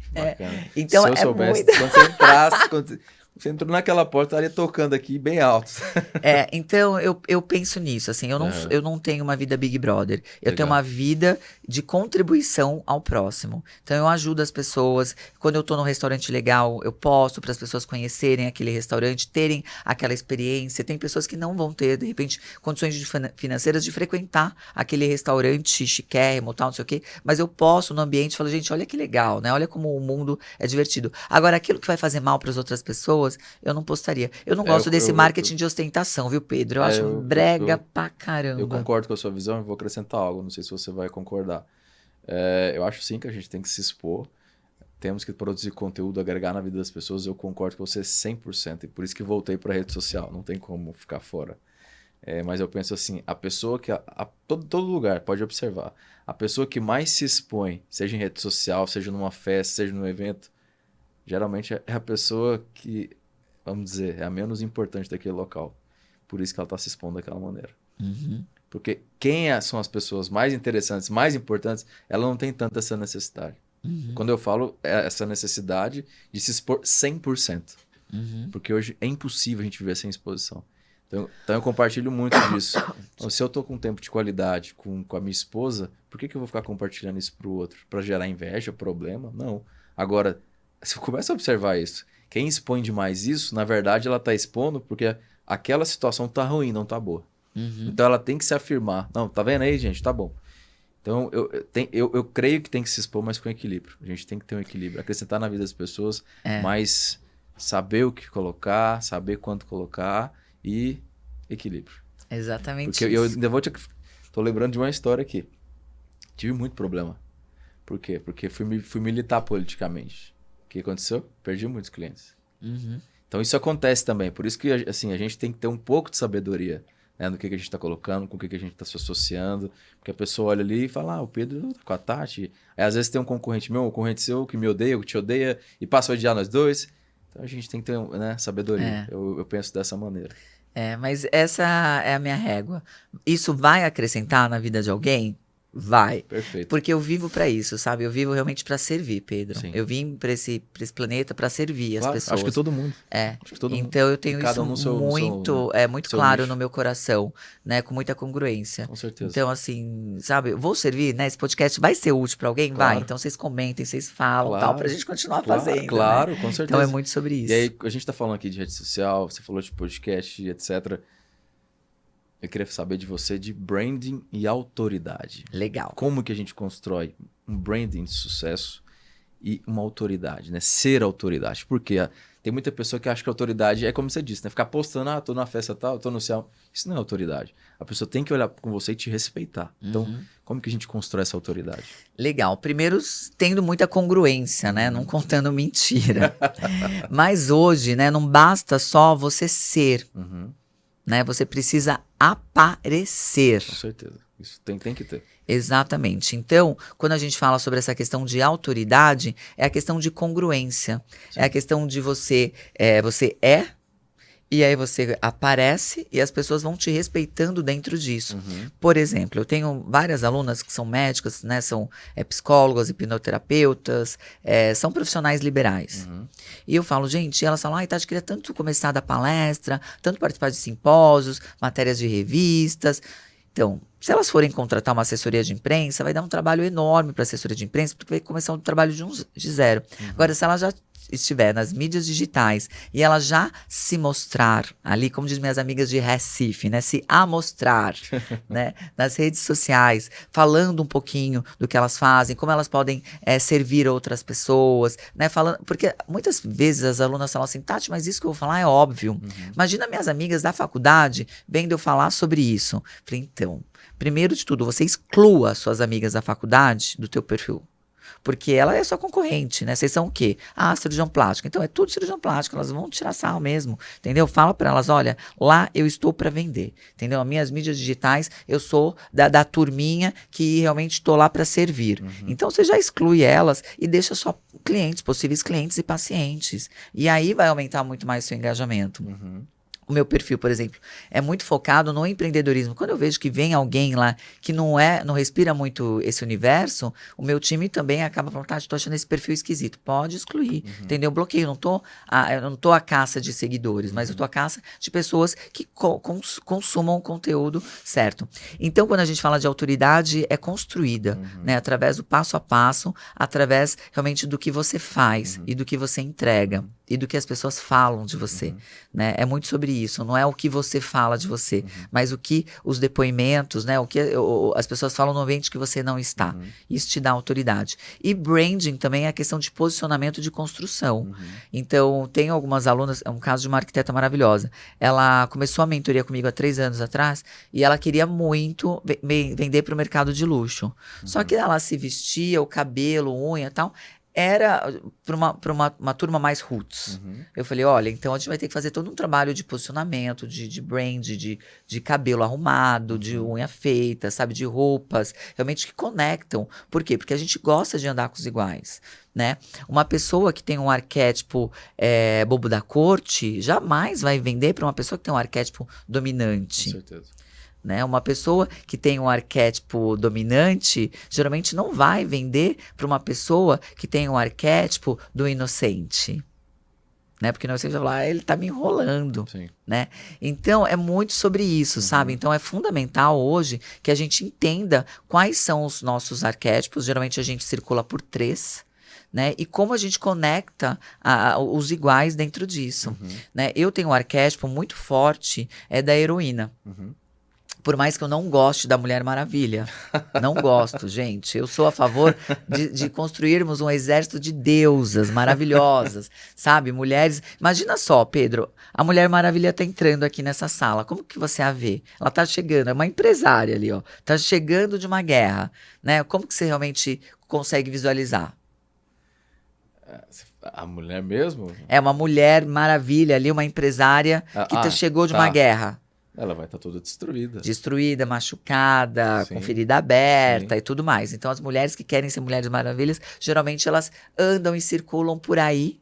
Então, se eu soubesse, quando você entrasse, Você entrou naquela porta, estaria tocando aqui bem alto. Então eu penso nisso, assim, eu não tenho uma vida Big Brother, eu tenho Legal. uma vida de contribuição ao próximo. Então eu ajudo as pessoas, quando eu tô num restaurante legal, eu posto para as pessoas conhecerem aquele restaurante, terem aquela experiência. Tem pessoas que não vão ter, de repente, condições financeiras de frequentar aquele restaurante chiquérrimo, tal, não sei o quê, mas eu posto no ambiente e falo, gente, olha que legal, né? Olha como o mundo é divertido. Agora, aquilo que vai fazer mal para as outras pessoas, eu não postaria. Eu não gosto desse marketing de ostentação, viu, Pedro? Eu acho brega pra caramba. Eu concordo com a sua visão e vou acrescentar algo. Não sei se você vai concordar. Eu acho sim que a gente tem que se expor. Temos que produzir conteúdo, agregar na vida das pessoas. Eu concordo com você 100%. E por isso que voltei para a rede social. Não tem como ficar fora. Mas eu penso assim, a pessoa que... todo lugar, pode observar. A pessoa que mais se expõe, seja em rede social, seja numa festa, seja num evento, geralmente é a pessoa que, vamos dizer, é a menos importante daquele local. Por isso que ela está se expondo daquela maneira. Uhum. Porque quem são as pessoas mais interessantes, mais importantes, ela não tem tanta essa necessidade. Uhum. Quando eu falo essa necessidade de se expor 100%. Uhum. Porque hoje é impossível a gente viver sem exposição. Então eu compartilho muito disso. Então, se eu estou com tempo de qualidade com a minha esposa, por que eu vou ficar compartilhando isso para o outro? Para gerar inveja, problema? Não. Agora, você começa a observar isso. Quem expõe demais isso, na verdade, ela está expondo porque aquela situação tá ruim, não tá boa. Uhum. Então ela tem que se afirmar. Não, tá vendo aí, gente? Tá bom. Então eu creio que tem que se expor, mas com equilíbrio. A gente tem que ter um equilíbrio. Acrescentar na vida das pessoas, mas saber o que colocar, saber quanto colocar e equilíbrio. Exatamente. Porque eu ainda tô lembrando de uma história aqui. Tive muito problema. Por quê? Porque fui militar politicamente. O que aconteceu? Perdi muitos clientes. Uhum. Então isso acontece também. Por isso que assim, a gente tem que ter um pouco de sabedoria, né, no que a gente está colocando, com o que a gente está se associando. Porque a pessoa olha ali e fala, o Pedro tá com a Tati. Aí às vezes tem um concorrente meu, um concorrente seu que me odeia, que te odeia, e passa a odiar nós dois. Então a gente tem que ter, né, sabedoria. Eu penso dessa maneira. Mas essa é a minha régua. Isso vai acrescentar na vida de alguém? Vai. Perfeito. Porque eu vivo pra isso, sabe? Eu vivo realmente pra servir, Pedro. Sim. Eu vim pra esse planeta pra servir as pessoas. Acho que todo mundo. Acho que todo mundo. Então eu tenho cada isso um muito seu claro nicho. no meu coração, né? Com muita congruência. Com certeza. Então, assim, sabe? Eu vou servir, né? Esse podcast vai ser útil pra alguém? Claro. Vai. Então vocês comentem, vocês falam, Claro. tal, pra gente continuar fazendo. Claro, né? com certeza. Então é muito sobre isso. E aí, a gente tá falando aqui de rede social, você falou de podcast, etc. Eu queria saber de você de branding e autoridade. Legal. Como que a gente constrói um branding de sucesso e uma autoridade, né? Ser autoridade. Porque tem muita pessoa que acha que autoridade é como você disse, né? Ficar postando, tô na festa tal, tô no céu. Isso não é autoridade. A pessoa tem que olhar com você e te respeitar. Então, como que a gente constrói essa autoridade? Legal. Primeiro, tendo muita congruência, né? Não contando mentira. Mas hoje, né? Não basta só você ser. Né? Você precisa aparecer. Com certeza. Isso tem que ter. Exatamente. Então, quando a gente fala sobre essa questão de autoridade, é a questão de congruência. Sim. É a questão de você é, e aí você aparece e as pessoas vão te respeitando dentro disso. Por exemplo, eu tenho várias alunas que são médicas, né? São psicólogas, hipnoterapeutas, são profissionais liberais. E eu falo, gente, elas falam, ai, Tati, queria tanto começar a dar palestra, tanto participar de simpósios, matérias de revistas. Então, se elas forem contratar uma assessoria de imprensa, vai dar um trabalho enorme para a assessoria de imprensa, porque vai começar um trabalho de zero. Agora, se ela já estiver nas mídias digitais e ela já se mostrar ali, como diz minhas amigas de Recife, né, se amostrar, né, nas redes sociais, falando um pouquinho do que elas fazem, como elas podem servir outras pessoas, né, falando, porque muitas vezes as alunas falam assim, Tati, mas isso que eu vou falar é óbvio. Imagina minhas amigas da faculdade vendo eu falar sobre isso. Falei, então, primeiro de tudo, você exclua suas amigas da faculdade do teu perfil. Porque ela é sua concorrente, né? Vocês são o quê? Cirurgião plástico. Então, é tudo cirurgião plástico. Elas vão tirar sarro mesmo, entendeu? Fala para elas, olha, lá eu estou para vender, entendeu? As minhas mídias digitais, eu sou da turminha que realmente estou lá para servir. Então, você já exclui elas e deixa só clientes, possíveis clientes e pacientes. E aí vai aumentar muito mais o seu engajamento. O meu perfil, por exemplo, é muito focado no empreendedorismo. Quando eu vejo que vem alguém lá que não respira muito esse universo, o meu time também acaba falando, tá, estou achando esse perfil esquisito. Pode excluir, entendeu? Bloqueio. Eu não tô à caça de seguidores, mas eu tô à caça de pessoas que consumam o conteúdo certo. Então, quando a gente fala de autoridade, é construída, né? Através do passo a passo, através realmente do que você faz e do que você entrega e do que as pessoas falam de você, né? É muito sobre isso, não é o que você fala de você, mas o que os depoimentos, né? O que as pessoas falam no ambiente que você não está. Isso te dá autoridade. E branding também é a questão de posicionamento de construção. Então, tem algumas alunas, é um caso de uma arquiteta maravilhosa. Ela começou a mentoria comigo há 3 anos atrás e ela queria muito vender para o mercado de luxo. Só que ela se vestia, o cabelo, unha e tal, era para uma turma mais roots. Eu falei, olha, então a gente vai ter que fazer todo um trabalho de posicionamento, de brand, de cabelo arrumado, de unha feita, sabe, de roupas, realmente que conectam. Por quê? Porque a gente gosta de andar com os iguais, né? Uma pessoa que tem um arquétipo bobo da corte, jamais vai vender para uma pessoa que tem um arquétipo dominante. Com certeza. Né? Uma pessoa que tem um arquétipo dominante, geralmente não vai vender para uma pessoa que tem um arquétipo do inocente. Né? Porque o inocente vai falar, ele está me enrolando. Sim. Né? Então, é muito sobre isso, sabe? Então, é fundamental hoje que a gente entenda quais são os nossos arquétipos. Geralmente, a gente circula por 3. Né? E como a gente conecta os iguais dentro disso. Né? Eu tenho um arquétipo muito forte, da heroína. Por mais que eu não goste da Mulher Maravilha. Não gosto, gente. Eu sou a favor de construirmos um exército de deusas maravilhosas, sabe? Mulheres... Imagina só, Pedro, a Mulher Maravilha tá entrando aqui nessa sala. Como que você a vê? Ela tá chegando, é uma empresária ali, ó. Tá chegando de uma guerra, né? Como que você realmente consegue visualizar? A mulher mesmo? É uma Mulher Maravilha ali, uma empresária que chegou de uma guerra. Ela vai estar toda destruída. Destruída, machucada, com ferida aberta e tudo mais. Então, as mulheres que querem ser Mulheres Maravilhas, geralmente elas andam e circulam por aí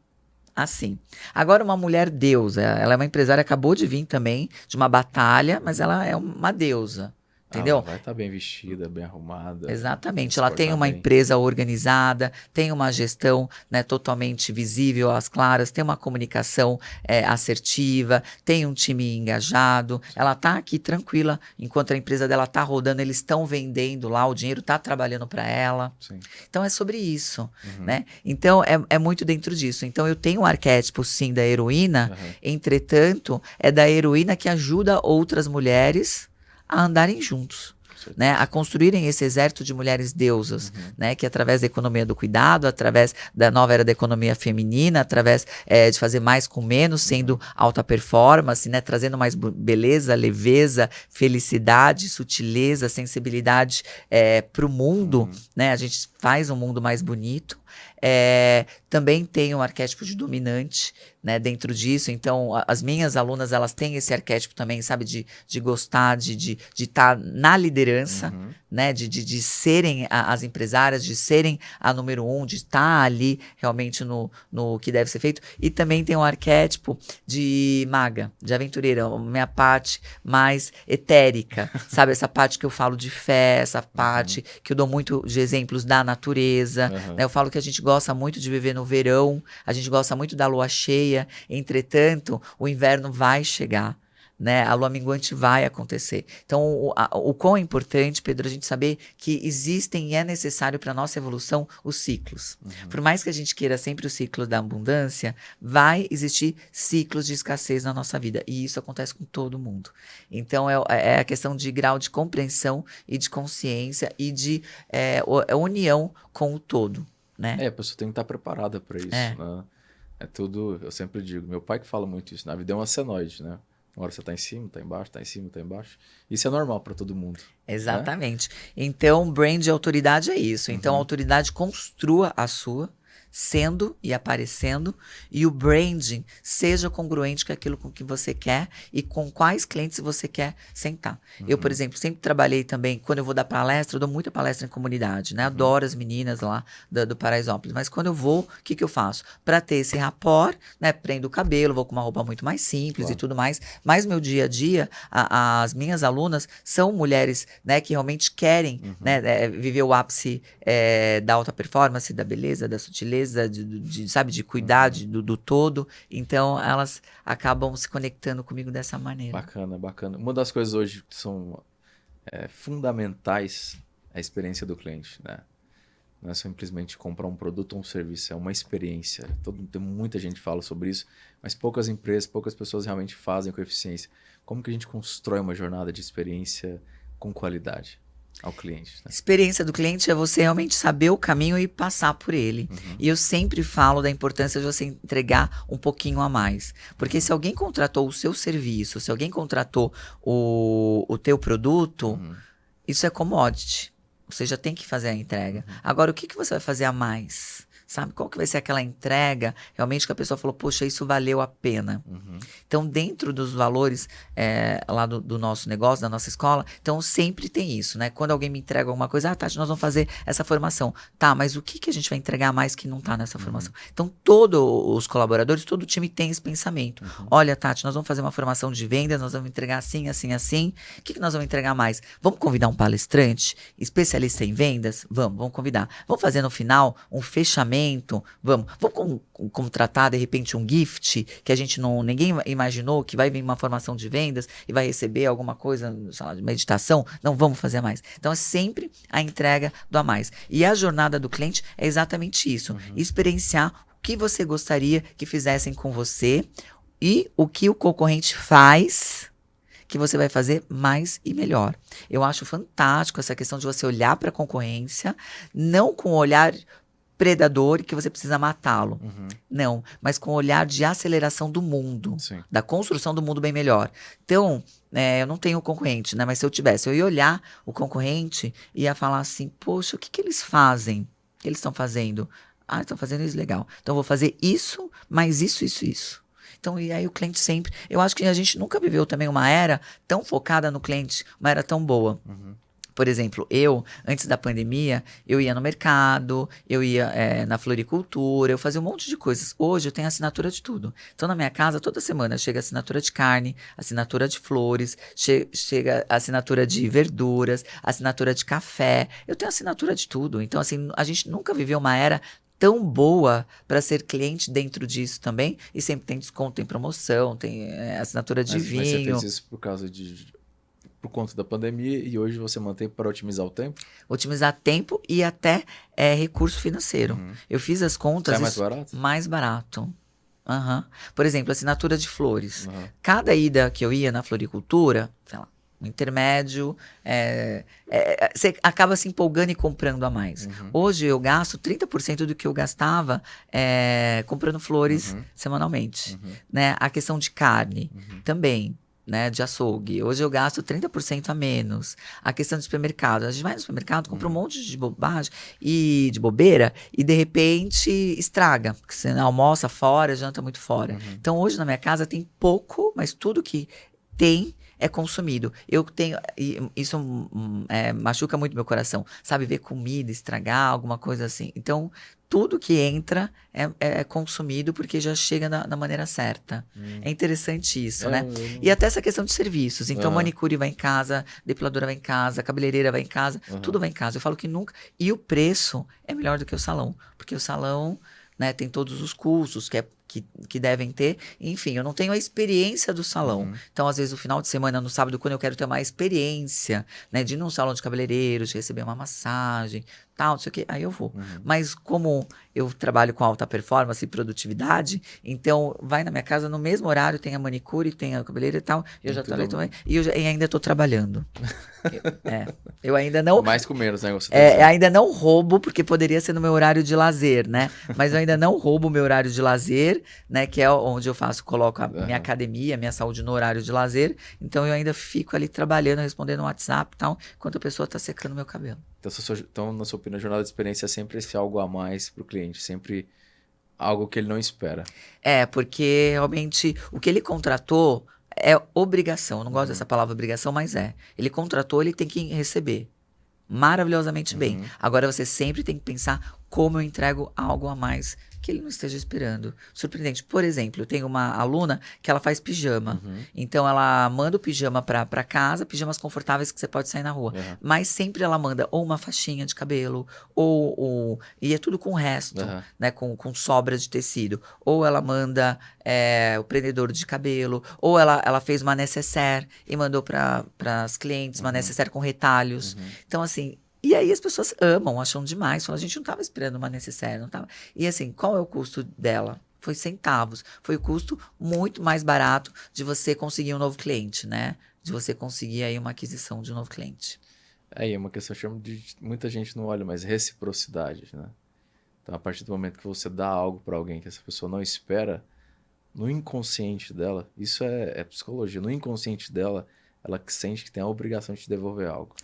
assim. Agora, uma mulher deusa. Ela é uma empresária, acabou de vir também de uma batalha, mas ela é uma deusa. Entendeu? Ela vai estar bem vestida, bem arrumada. Exatamente. Ela tem uma empresa organizada, tem uma gestão, né, totalmente visível às claras, tem uma comunicação assertiva, tem um time engajado. Ela está aqui tranquila, enquanto a empresa dela está rodando, eles estão vendendo lá, o dinheiro está trabalhando para ela. Sim. Então, é sobre isso. Né? Então, é muito dentro disso. Então, eu tenho um arquétipo, sim, da heroína, entretanto, é da heroína que ajuda outras mulheres a andarem juntos, né? A construírem esse exército de mulheres deusas, né? Que através da economia do cuidado, através da nova era da economia feminina, através de fazer mais com menos, sendo alta performance, né? Trazendo mais beleza, leveza, felicidade, sutileza, sensibilidade para o mundo, né? A gente faz um mundo mais bonito. Também tem um arquétipo de dominante, né, dentro disso. Então, as minhas alunas, elas têm esse arquétipo também, sabe, de gostar, de estar na liderança, né, de serem as empresárias, de serem a número 1, de estar ali realmente no que deve ser feito. E também tem um arquétipo de maga, de aventureira, a minha parte mais etérica, sabe, essa parte que eu falo de fé, essa parte que eu dou muito de exemplos da natureza, né, eu falo que a gente gosta muito de viver no verão, a gente gosta muito da lua cheia, entretanto, o inverno vai chegar, né? A lua minguante vai acontecer. Então, o quão é importante, Pedro, a gente saber que existem e é necessário para a nossa evolução os ciclos. Por mais que a gente queira sempre o ciclo da abundância, vai existir ciclos de escassez na nossa vida. E isso acontece com todo mundo. Então, é a questão de grau de compreensão e de consciência e de união com o todo. Né? A pessoa tem que estar preparada para isso, né? É tudo, eu sempre digo, meu pai que fala muito isso, na vida é uma senoide, né? Uma hora você tá em cima, tá embaixo, tá em cima, tá embaixo. Isso é normal para todo mundo. Exatamente. Né? Então, brand de autoridade é isso. Então, a autoridade construa a sua, sendo e aparecendo, e o branding seja congruente com aquilo com que você quer e com quais clientes você quer sentar. Eu, por exemplo, sempre trabalhei também, quando eu vou dar palestra, eu dou muita palestra em comunidade, né? Adoro as meninas lá do Paraisópolis, mas quando eu vou, o que eu faço? Para ter esse rapport, né? Prendo o cabelo, vou com uma roupa muito mais simples e tudo mais, mas meu dia a dia, as minhas alunas são mulheres, né, que realmente querem, né, viver o ápice da alta performance, da beleza, da sutileza, sabe, de cuidar do todo. Então, elas acabam se conectando comigo dessa maneira. Bacana, bacana. Uma das coisas hoje que são fundamentais é a experiência do cliente, né? Não é simplesmente comprar um produto ou um serviço, é uma experiência. Tem muita gente que fala sobre isso, mas poucas empresas, poucas pessoas realmente fazem com eficiência. Como que a gente constrói uma jornada de experiência com qualidade ao cliente? Né? Experiência do cliente é você realmente saber o caminho e passar por ele. E eu sempre falo da importância de você entregar um pouquinho a mais. Porque se alguém contratou o seu serviço, se alguém contratou o teu produto, isso é commodity. Você já tem que fazer a entrega. Agora, o que você vai fazer a mais? Sabe? Qual que vai ser aquela entrega realmente que a pessoa falou, poxa, isso valeu a pena. Então, dentro dos valores lá do nosso negócio, da nossa escola, então sempre tem isso, né? Quando alguém me entrega alguma coisa, Tati, nós vamos fazer essa formação. Tá, mas o que a gente vai entregar mais que não tá nessa formação? Então, todos os colaboradores, todo o time tem esse pensamento. Olha, Tati, nós vamos fazer uma formação de vendas, nós vamos entregar assim, assim, assim. O que nós vamos entregar mais? Vamos convidar um palestrante, especialista em vendas? Vamos convidar. Vamos fazer no final um fechamento? Vamos contratar de repente um gift que a gente ninguém imaginou que vai vir uma formação de vendas e vai receber alguma coisa, sei lá, de meditação. Não, vamos fazer a mais. Então é sempre a entrega do a mais. E a jornada do cliente é exatamente isso. Experienciar o que você gostaria que fizessem com você e o que o concorrente faz que você vai fazer mais e melhor. Eu acho fantástico essa questão de você olhar para a concorrência, não com o olhar predador e que você precisa matá-lo. Não, mas com o olhar de aceleração do mundo, da construção do mundo bem melhor. Então, eu não tenho concorrente, né? Mas se eu tivesse, eu ia olhar o concorrente e ia falar assim, poxa, o que eles fazem? O que eles estão fazendo? Ah, estão fazendo isso, legal. Então, eu vou fazer isso, mais isso, isso, isso. Então, e aí o cliente sempre... Eu acho que a gente nunca viveu também uma era tão focada no cliente, uma era tão boa. Por exemplo, antes da pandemia, eu ia no mercado, eu ia na floricultura, eu fazia um monte de coisas. Hoje eu tenho assinatura de tudo. Então, na minha casa, toda semana chega assinatura de carne, assinatura de flores, chega assinatura de verduras, assinatura de café. Eu tenho assinatura de tudo. Então, assim, a gente nunca viveu uma era tão boa para ser cliente dentro disso também. E sempre tem desconto, tem promoção, tem assinatura de vinho. Mas você fez isso por conta da pandemia e hoje você mantém para otimizar o tempo? Otimizar tempo e até recurso financeiro. Eu fiz as contas... Sai mais barato? Mais barato. Por exemplo, assinatura de flores. Cada ida que eu ia na floricultura, sei lá, um intermédio, você acaba se empolgando e comprando a mais. Hoje eu gasto 30% do que eu gastava comprando flores semanalmente. Né? A questão de carne também. Né, de açougue. Hoje eu gasto 30% a menos. A questão do supermercado. A gente vai no supermercado, compra um monte de bobagem e de bobeira e de repente estraga. Porque você almoça fora, janta muito fora. Então hoje na minha casa tem pouco, mas tudo que tem é consumido. Eu tenho... Isso machuca muito meu coração. Sabe, ver comida estragar, alguma coisa assim. Então, tudo que entra é consumido porque já chega na maneira certa. É interessante isso, né? E até essa questão de serviços. Então, manicure vai em casa, depiladora vai em casa, cabeleireira vai em casa, tudo vai em casa. Eu falo que nunca... E o preço é melhor do que o salão. Porque o salão, né, tem todos os custos que devem ter. Enfim, eu não tenho a experiência do salão. Então, às vezes, no final de semana, no sábado, quando eu quero ter uma experiência, né, de ir num salão de cabeleireiro, de receber uma massagem, tal, não sei o quê, aí eu vou. Mas como eu trabalho com alta performance e produtividade, então vai na minha casa no mesmo horário, tem a manicure, tem a cabeleireira e tal, eu já tô ali também, e eu ainda tô trabalhando. Eu ainda não... Mais com menos, né? Ainda não roubo, porque poderia ser no meu horário de lazer, né? Mas eu ainda não roubo o meu horário de lazer, né? Que é onde eu coloco a minha academia, a minha saúde no horário de lazer. Então eu ainda fico ali trabalhando, respondendo no WhatsApp e tal, enquanto a pessoa tá secando meu cabelo. Então, na sua opinião, a jornada de experiência é sempre esse algo a mais para o cliente, sempre algo que ele não espera. Porque realmente o que ele contratou é obrigação. Eu não gosto dessa palavra obrigação, mas é. Ele contratou, ele tem que receber maravilhosamente bem. Agora você sempre tem que pensar como eu entrego algo a mais que ele não esteja esperando. Surpreendente. Por exemplo, eu tenho uma aluna que ela faz pijama. Então ela manda o pijama pra casa, pijamas confortáveis que você pode sair na rua. Mas sempre ela manda ou uma faixinha de cabelo, e é tudo com resto, né? Com sobras de tecido. Ou ela manda o prendedor de cabelo, ou ela fez uma nécessaire e mandou para as clientes uma nécessaire com retalhos. Então, assim, e aí as pessoas amam, acham demais. Falam, a gente não estava esperando uma necessaire, não tava. E assim, qual é o custo dela? Foi centavos. Foi o custo muito mais barato de você conseguir um novo cliente, né? De você conseguir aí uma aquisição de um novo cliente. É uma questão, chamo de muita gente não olha, mas reciprocidade, né? Então, a partir do momento que você dá algo para alguém que essa pessoa não espera, no inconsciente dela, isso é psicologia, no inconsciente dela, ela sente que tem a obrigação de te devolver algo.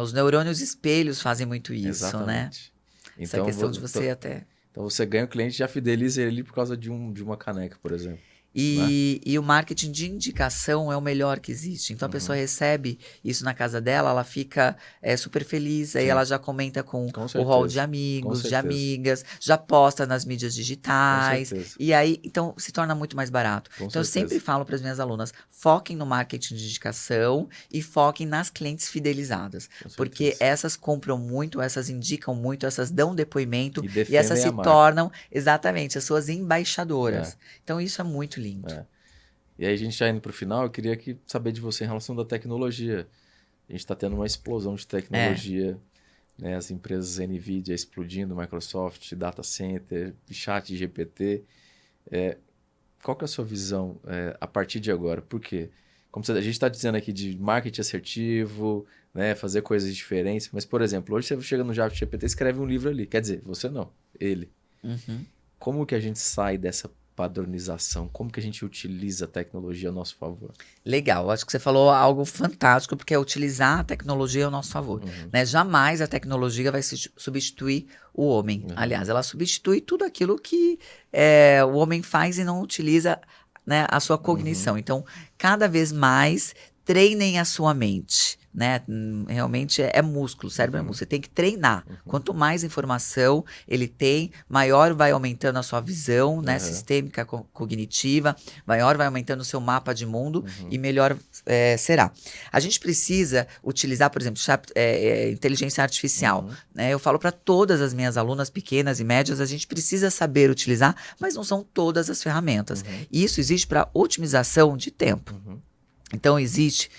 Os neurônios espelhos fazem muito isso, Exatamente. Né? Essa questão de você até... Então você ganha o cliente e já fideliza ele por causa de uma caneca, por exemplo. E o marketing de indicação é o melhor que existe. Então a pessoa recebe isso na casa dela, ela fica super feliz, aí ela já comenta com o hall de amigos, de amigas, já posta nas mídias digitais. E aí, então, se torna muito mais barato. Então eu sempre falo para as minhas alunas, foquem no marketing de indicação e foquem nas clientes fidelizadas. Porque essas compram muito, essas indicam muito, essas dão depoimento e essas se tornam, exatamente, as suas embaixadoras. Então isso é muito lindo. E aí a gente já indo para o final, eu queria saber de você em relação da tecnologia. A gente está tendo uma explosão de tecnologia, né? As empresas NVIDIA explodindo, Microsoft, Data Center, Chat GPT. Qual que é a sua visão a partir de agora? Por quê? Como a gente está dizendo aqui de marketing assertivo, né? Fazer coisas diferentes, mas, por exemplo, hoje você chega no Chat GPT e escreve um livro ali. Quer dizer, você não, ele. Como que a gente sai dessa padronização? Como que a gente utiliza a tecnologia a nosso favor? Legal, acho que você falou algo fantástico, porque é utilizar a tecnologia ao nosso favor. Né? Jamais a tecnologia vai substituir o homem. Aliás, ela substitui tudo aquilo que o homem faz e não utiliza, né, a sua cognição. Então, cada vez mais, treinem a sua mente. Né? Realmente é músculo, cérebro é músculo. Você tem que treinar. Quanto mais informação ele tem, maior vai aumentando a sua visão, né, sistêmica, cognitiva, maior vai aumentando o seu mapa de mundo e melhor será. A gente precisa utilizar, por exemplo, inteligência artificial. Né? Eu falo para todas as minhas alunas pequenas e médias, a gente precisa saber utilizar, mas não são todas as ferramentas. E isso existe para otimização de tempo. Então, existe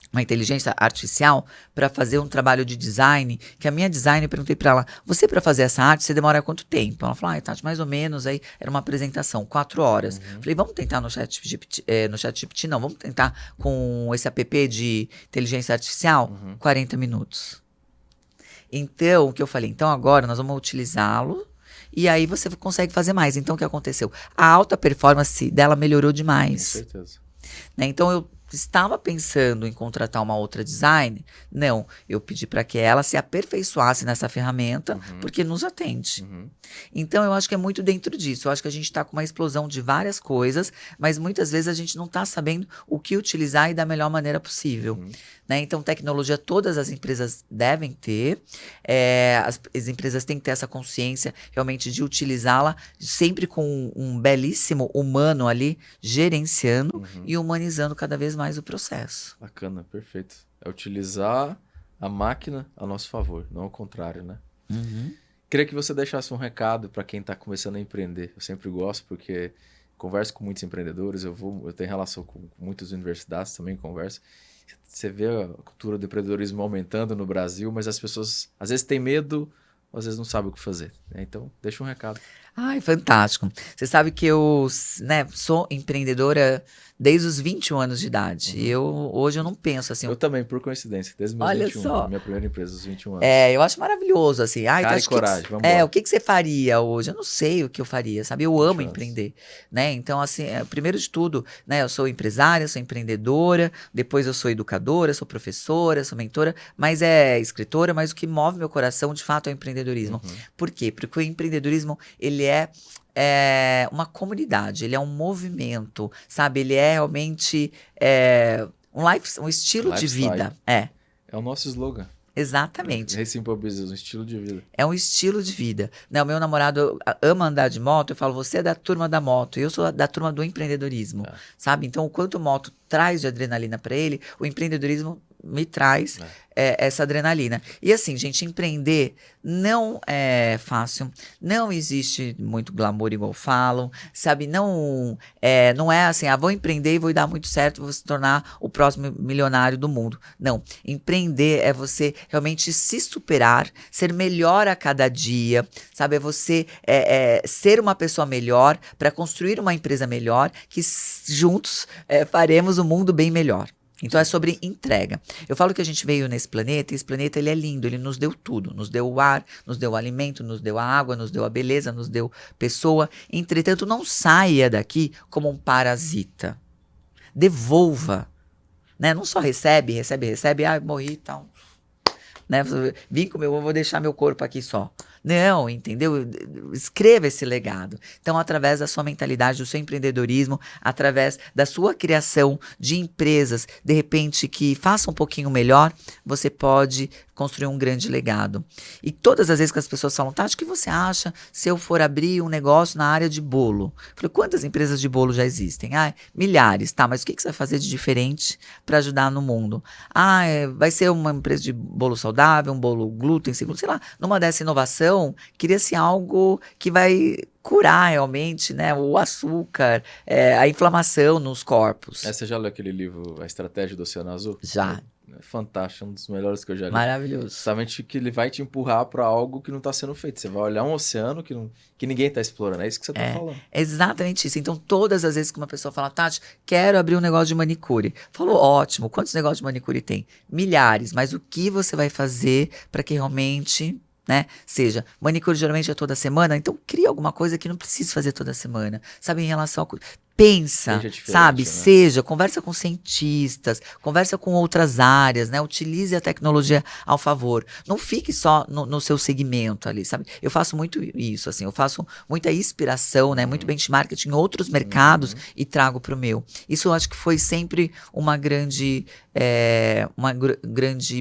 uma inteligência artificial para fazer um trabalho de design, que a minha designer, eu perguntei para ela, você para fazer essa arte, você demora quanto tempo? Ela falou, Tati, mais ou menos, aí era uma apresentação, 4 horas. Falei, vamos tentar no ChatGPT, não, vamos tentar com esse app de inteligência artificial? 40 minutos. Então, o que eu falei, então agora nós vamos utilizá-lo, e aí você consegue fazer mais. Então, o que aconteceu? A alta performance dela melhorou demais. Com certeza. Né? Então, eu estava pensando em contratar uma outra designer? Não, eu pedi para que ela se aperfeiçoasse nessa ferramenta, porque nos atende. Então, eu acho que é muito dentro disso. Eu acho que a gente está com uma explosão de várias coisas, mas muitas vezes a gente não está sabendo o que utilizar e da melhor maneira possível. Né? Então, tecnologia todas as empresas devem ter. As empresas têm que ter essa consciência realmente de utilizá-la sempre com um belíssimo humano ali gerenciando e humanizando cada vez mais o processo. Bacana, perfeito. É utilizar a máquina a nosso favor, não ao contrário, né? Queria que você deixasse um recado para quem está começando a empreender. Eu sempre gosto porque converso com muitos empreendedores, eu tenho relação com muitas universidades, também converso. Você vê a cultura do empreendedorismo aumentando no Brasil, mas as pessoas às vezes têm medo ou às vezes não sabe o que fazer. Então, deixa um recado. Ai, fantástico. Você sabe que eu, né, sou empreendedora desde os 21 anos de idade. Hoje eu não penso assim. Eu também, por coincidência, desde meus Olha 21, só. minha primeira empresa, os 21 anos. Eu acho maravilhoso, assim. Ai, Cara então, e coragem, vamos embora. o que que você faria hoje? Eu não sei o que eu faria, sabe? Eu amo empreender, né? Então, assim, primeiro de tudo, né? Eu sou empresária, sou empreendedora, depois eu sou educadora, sou professora, sou mentora, mas escritora, mas o que move meu coração, de fato, é o empreendedorismo. Por quê? Porque o empreendedorismo, ele é uma comunidade, ele é um movimento, sabe? Ele é realmente um estilo de vida. É o nosso slogan. Exatamente. Simple Business, um estilo de vida. É um estilo de vida. Né? O meu namorado ama andar de moto, eu falo, você é da turma da moto, eu sou da turma do empreendedorismo, sabe? Então, o quanto a moto traz de adrenalina para ele, o empreendedorismo me traz essa adrenalina. E assim, gente, empreender não é fácil, não existe muito glamour igual falam, sabe? Não é assim, vou empreender e vou dar muito certo, vou se tornar o próximo milionário do mundo. Não, empreender é você realmente se superar, ser melhor a cada dia, sabe? É você ser uma pessoa melhor para construir uma empresa melhor, que juntos faremos um mundo bem melhor. Então é sobre entrega. Eu falo que a gente veio nesse planeta, e esse planeta ele é lindo, ele nos deu tudo. Nos deu o ar, nos deu o alimento, nos deu a água, nos deu a beleza, nos deu pessoa. Entretanto, não saia daqui como um parasita. Devolva. Né? Não só recebe, morri e tal. Né? Vim comer, vou deixar meu corpo aqui só. Não, entendeu? Escreva esse legado. Então, através da sua mentalidade, do seu empreendedorismo, através da sua criação de empresas, de repente, que façam um pouquinho melhor, você pode construir um grande legado. E todas as vezes que as pessoas falam, Tati, o que você acha se eu for abrir um negócio na área de bolo? Eu falei, quantas empresas de bolo já existem? Milhares, tá, mas o que você vai fazer de diferente para ajudar no mundo? Vai ser uma empresa de bolo saudável, um bolo glúten seguro, sei lá, numa dessa inovação, queria-se algo que vai curar realmente, né, o açúcar, a inflamação nos corpos. Você já leu aquele livro, A Estratégia do Oceano Azul? Já. É fantástico, um dos melhores que eu já li. Maravilhoso. Justamente que ele vai te empurrar para algo que não está sendo feito. Você vai olhar um oceano que ninguém está explorando. É isso que você está falando. Exatamente isso. Então, todas as vezes que uma pessoa fala, Tati, quero abrir um negócio de manicure. Falou, ótimo. Quantos negócios de manicure tem? Milhares. Mas o que você vai fazer para que realmente... né? Seja, manicure geralmente é toda semana, então cria alguma coisa que não precisa fazer toda semana. Sabe, em relação a... Pensa, sabe? Né? Conversa com cientistas, conversa com outras áreas, né? Utilize a tecnologia ao favor. Não fique só no seu segmento ali, sabe? Eu faço muito isso, assim, eu faço muita inspiração, né? Muito benchmarking em outros mercados e trago para o meu. Isso eu acho que foi sempre uma grande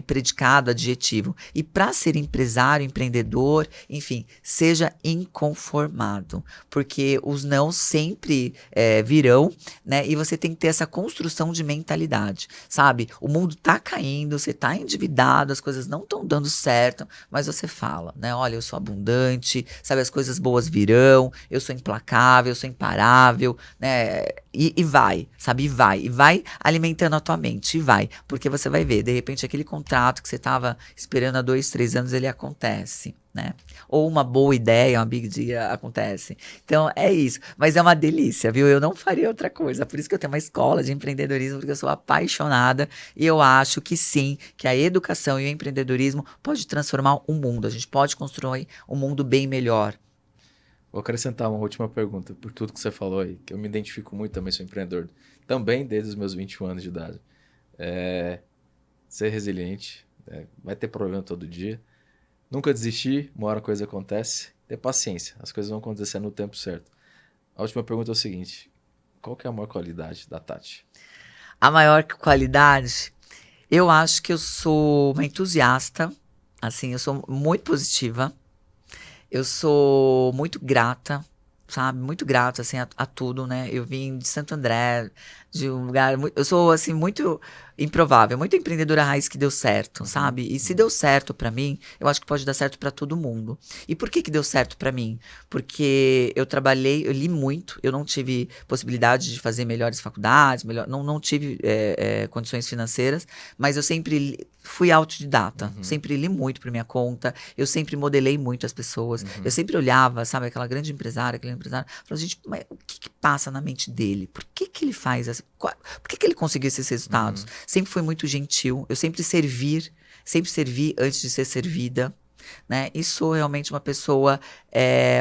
predicado, adjetivo. E para ser empresário, empreendedor, enfim, seja inconformado, porque os não sempre virão, né? E você tem que ter essa construção de mentalidade, sabe? O mundo tá caindo, você tá endividado, as coisas não estão dando certo, mas você fala, né? Olha, eu sou abundante, sabe? As coisas boas virão, eu sou implacável, eu sou imparável, né? E vai, sabe? E vai alimentando a tua mente, e vai. Porque você vai ver, de repente, aquele contrato que você estava esperando há 2, 3 anos, ele acontece, né? Ou uma boa ideia, uma big idea acontece. Então, é isso. Mas é uma delícia, viu? Eu não faria outra coisa. Por isso que eu tenho uma escola de empreendedorismo, porque eu sou apaixonada e eu acho que sim, que a educação e o empreendedorismo pode transformar o mundo. A gente pode construir um mundo bem melhor. Vou acrescentar uma última pergunta, por tudo que você falou aí, que eu me identifico muito, também sou empreendedor, também desde os meus 21 anos de idade. Ser resiliente, vai ter problema todo dia, nunca desistir, uma hora a coisa acontece, ter paciência, as coisas vão acontecer no tempo certo. A última pergunta é o seguinte, qual que é a maior qualidade da Tati? A maior qualidade? Eu acho que eu sou uma entusiasta, assim, eu sou muito positiva, eu sou muito grata, sabe? Muito grata, assim, a tudo, né? Eu vim de Santo André, de um lugar. Eu sou, assim, muito improvável, muito empreendedora raiz que deu certo, sabe? E se deu certo pra mim, eu acho que pode dar certo pra todo mundo. E por que deu certo pra mim? Porque eu trabalhei, eu li muito, eu não tive possibilidade de fazer melhores faculdades, não tive condições financeiras, mas eu sempre fui autodidata, sempre li muito por minha conta, eu sempre modelei muito as pessoas, eu sempre olhava, sabe, aquele grande empresário, falava, gente, mas o que passa na mente dele? Por que ele faz essa... Por que ele conseguiu esses resultados? Sempre fui muito gentil, eu sempre servi antes de ser servida, né? E sou realmente uma pessoa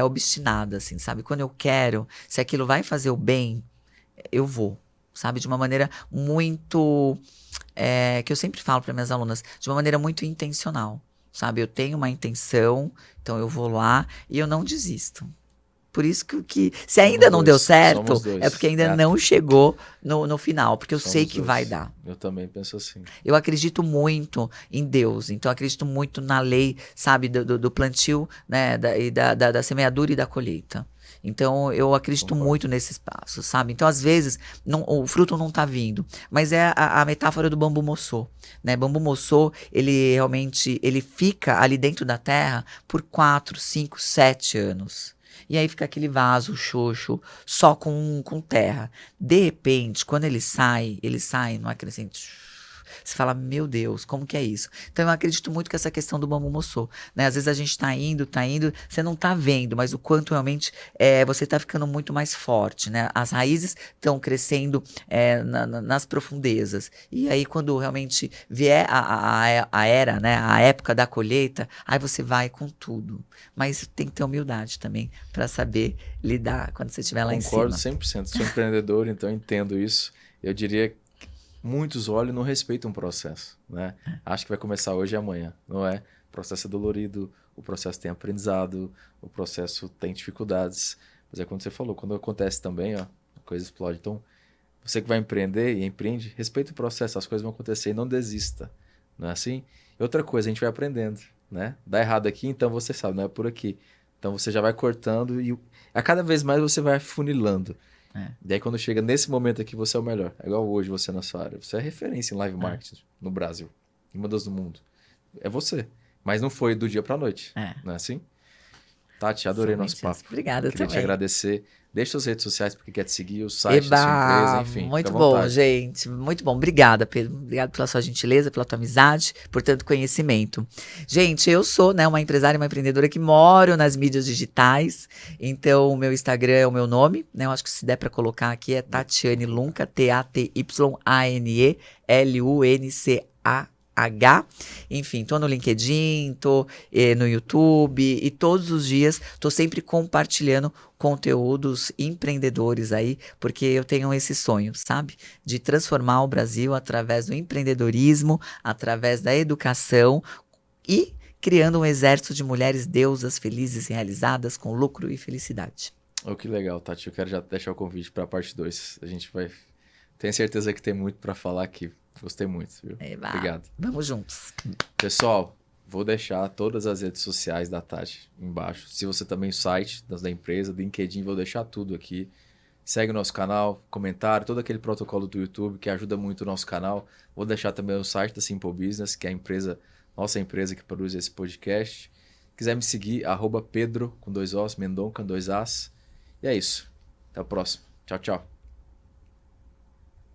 obstinada, assim, sabe? Quando eu quero, se aquilo vai fazer o bem, eu vou, sabe? De uma maneira muito, que eu sempre falo para minhas alunas, de uma maneira muito intencional, sabe? Eu tenho uma intenção, então eu vou lá e eu não desisto. Por isso que se ainda não deu certo, é porque ainda não chegou no final, porque eu sei que vai dar. Eu também penso assim. Eu acredito muito em Deus, então eu acredito muito na lei, sabe, do plantio, né, da semeadura e da colheita. Então, eu acredito muito nesses passos, sabe? Então, às vezes, o fruto não tá vindo. Mas é a metáfora do bambu moçô, né? Bambu moçô, ele realmente, ele fica ali dentro da terra por 4, 5, 7 anos. E aí fica aquele vaso xoxo, só com terra. De repente, quando ele sai não é crescente. Você fala, meu Deus, como que é isso? Então eu acredito muito que essa questão do bambu moçô, né? Às vezes a gente tá indo, você não tá vendo, mas o quanto realmente você tá ficando muito mais forte, né? As raízes estão crescendo nas profundezas. E aí quando realmente vier a era, né? A época da colheita, aí você vai com tudo. Mas tem que ter humildade também para saber lidar quando você estiver lá em cima. Concordo 100%. Sou empreendedor, então entendo isso. Eu diria que muitos olham e não respeitam o processo, né? Acho que vai começar hoje e amanhã, não é? O processo é dolorido, o processo tem aprendizado, o processo tem dificuldades. Mas é como você falou, quando acontece também, ó, a coisa explode. Então, você que vai empreender e empreende, respeita o processo, as coisas vão acontecer e não desista, não é assim? E outra coisa, a gente vai aprendendo, né? Dá errado aqui, então você sabe, não é por aqui. Então você já vai cortando e a cada vez mais você vai funilando. Daí quando chega nesse momento aqui, você é o melhor. É igual hoje você na sua área. Você é referência em live marketing no Brasil. Em uma das do mundo. É você. Mas não foi do dia pra noite. Não é assim? Tati, adorei nosso papo. Obrigada, Queria também. te agradecer. Deixa suas redes sociais porque quer te seguir, o site da sua empresa, enfim. Muito bom, gente. Muito bom. Obrigada, Pedro. Obrigada pela sua gentileza, pela tua amizade, por tanto conhecimento. Gente, eu sou, né, uma empresária, uma empreendedora que moro nas mídias digitais. Então, o meu Instagram é o meu nome, né? Eu acho que se der para colocar aqui é Tatyane Lunca, TatyAneLunca. Enfim, tô no LinkedIn, tô no YouTube e todos os dias tô sempre compartilhando conteúdos empreendedores aí, porque eu tenho esse sonho, sabe? De transformar o Brasil através do empreendedorismo, através da educação e criando um exército de mulheres deusas felizes e realizadas com lucro e felicidade. Oh, que legal, Tati. Eu quero já deixar o convite para a parte 2. A gente vai... Tenho certeza que tem muito para falar aqui. Gostei muito, viu? Obrigado. Vamos juntos. Pessoal, vou deixar todas as redes sociais da Tati embaixo. Se você também o site da empresa, do LinkedIn, vou deixar tudo aqui. Segue o nosso canal, comentário, todo aquele protocolo do YouTube que ajuda muito o nosso canal. Vou deixar também o site da Simple Business, que é a empresa, nossa empresa que produz esse podcast. Quiser me seguir, @Pedro, com 2 Os, Mendonca, 2 As. E é isso. Até o próximo. Tchau, tchau.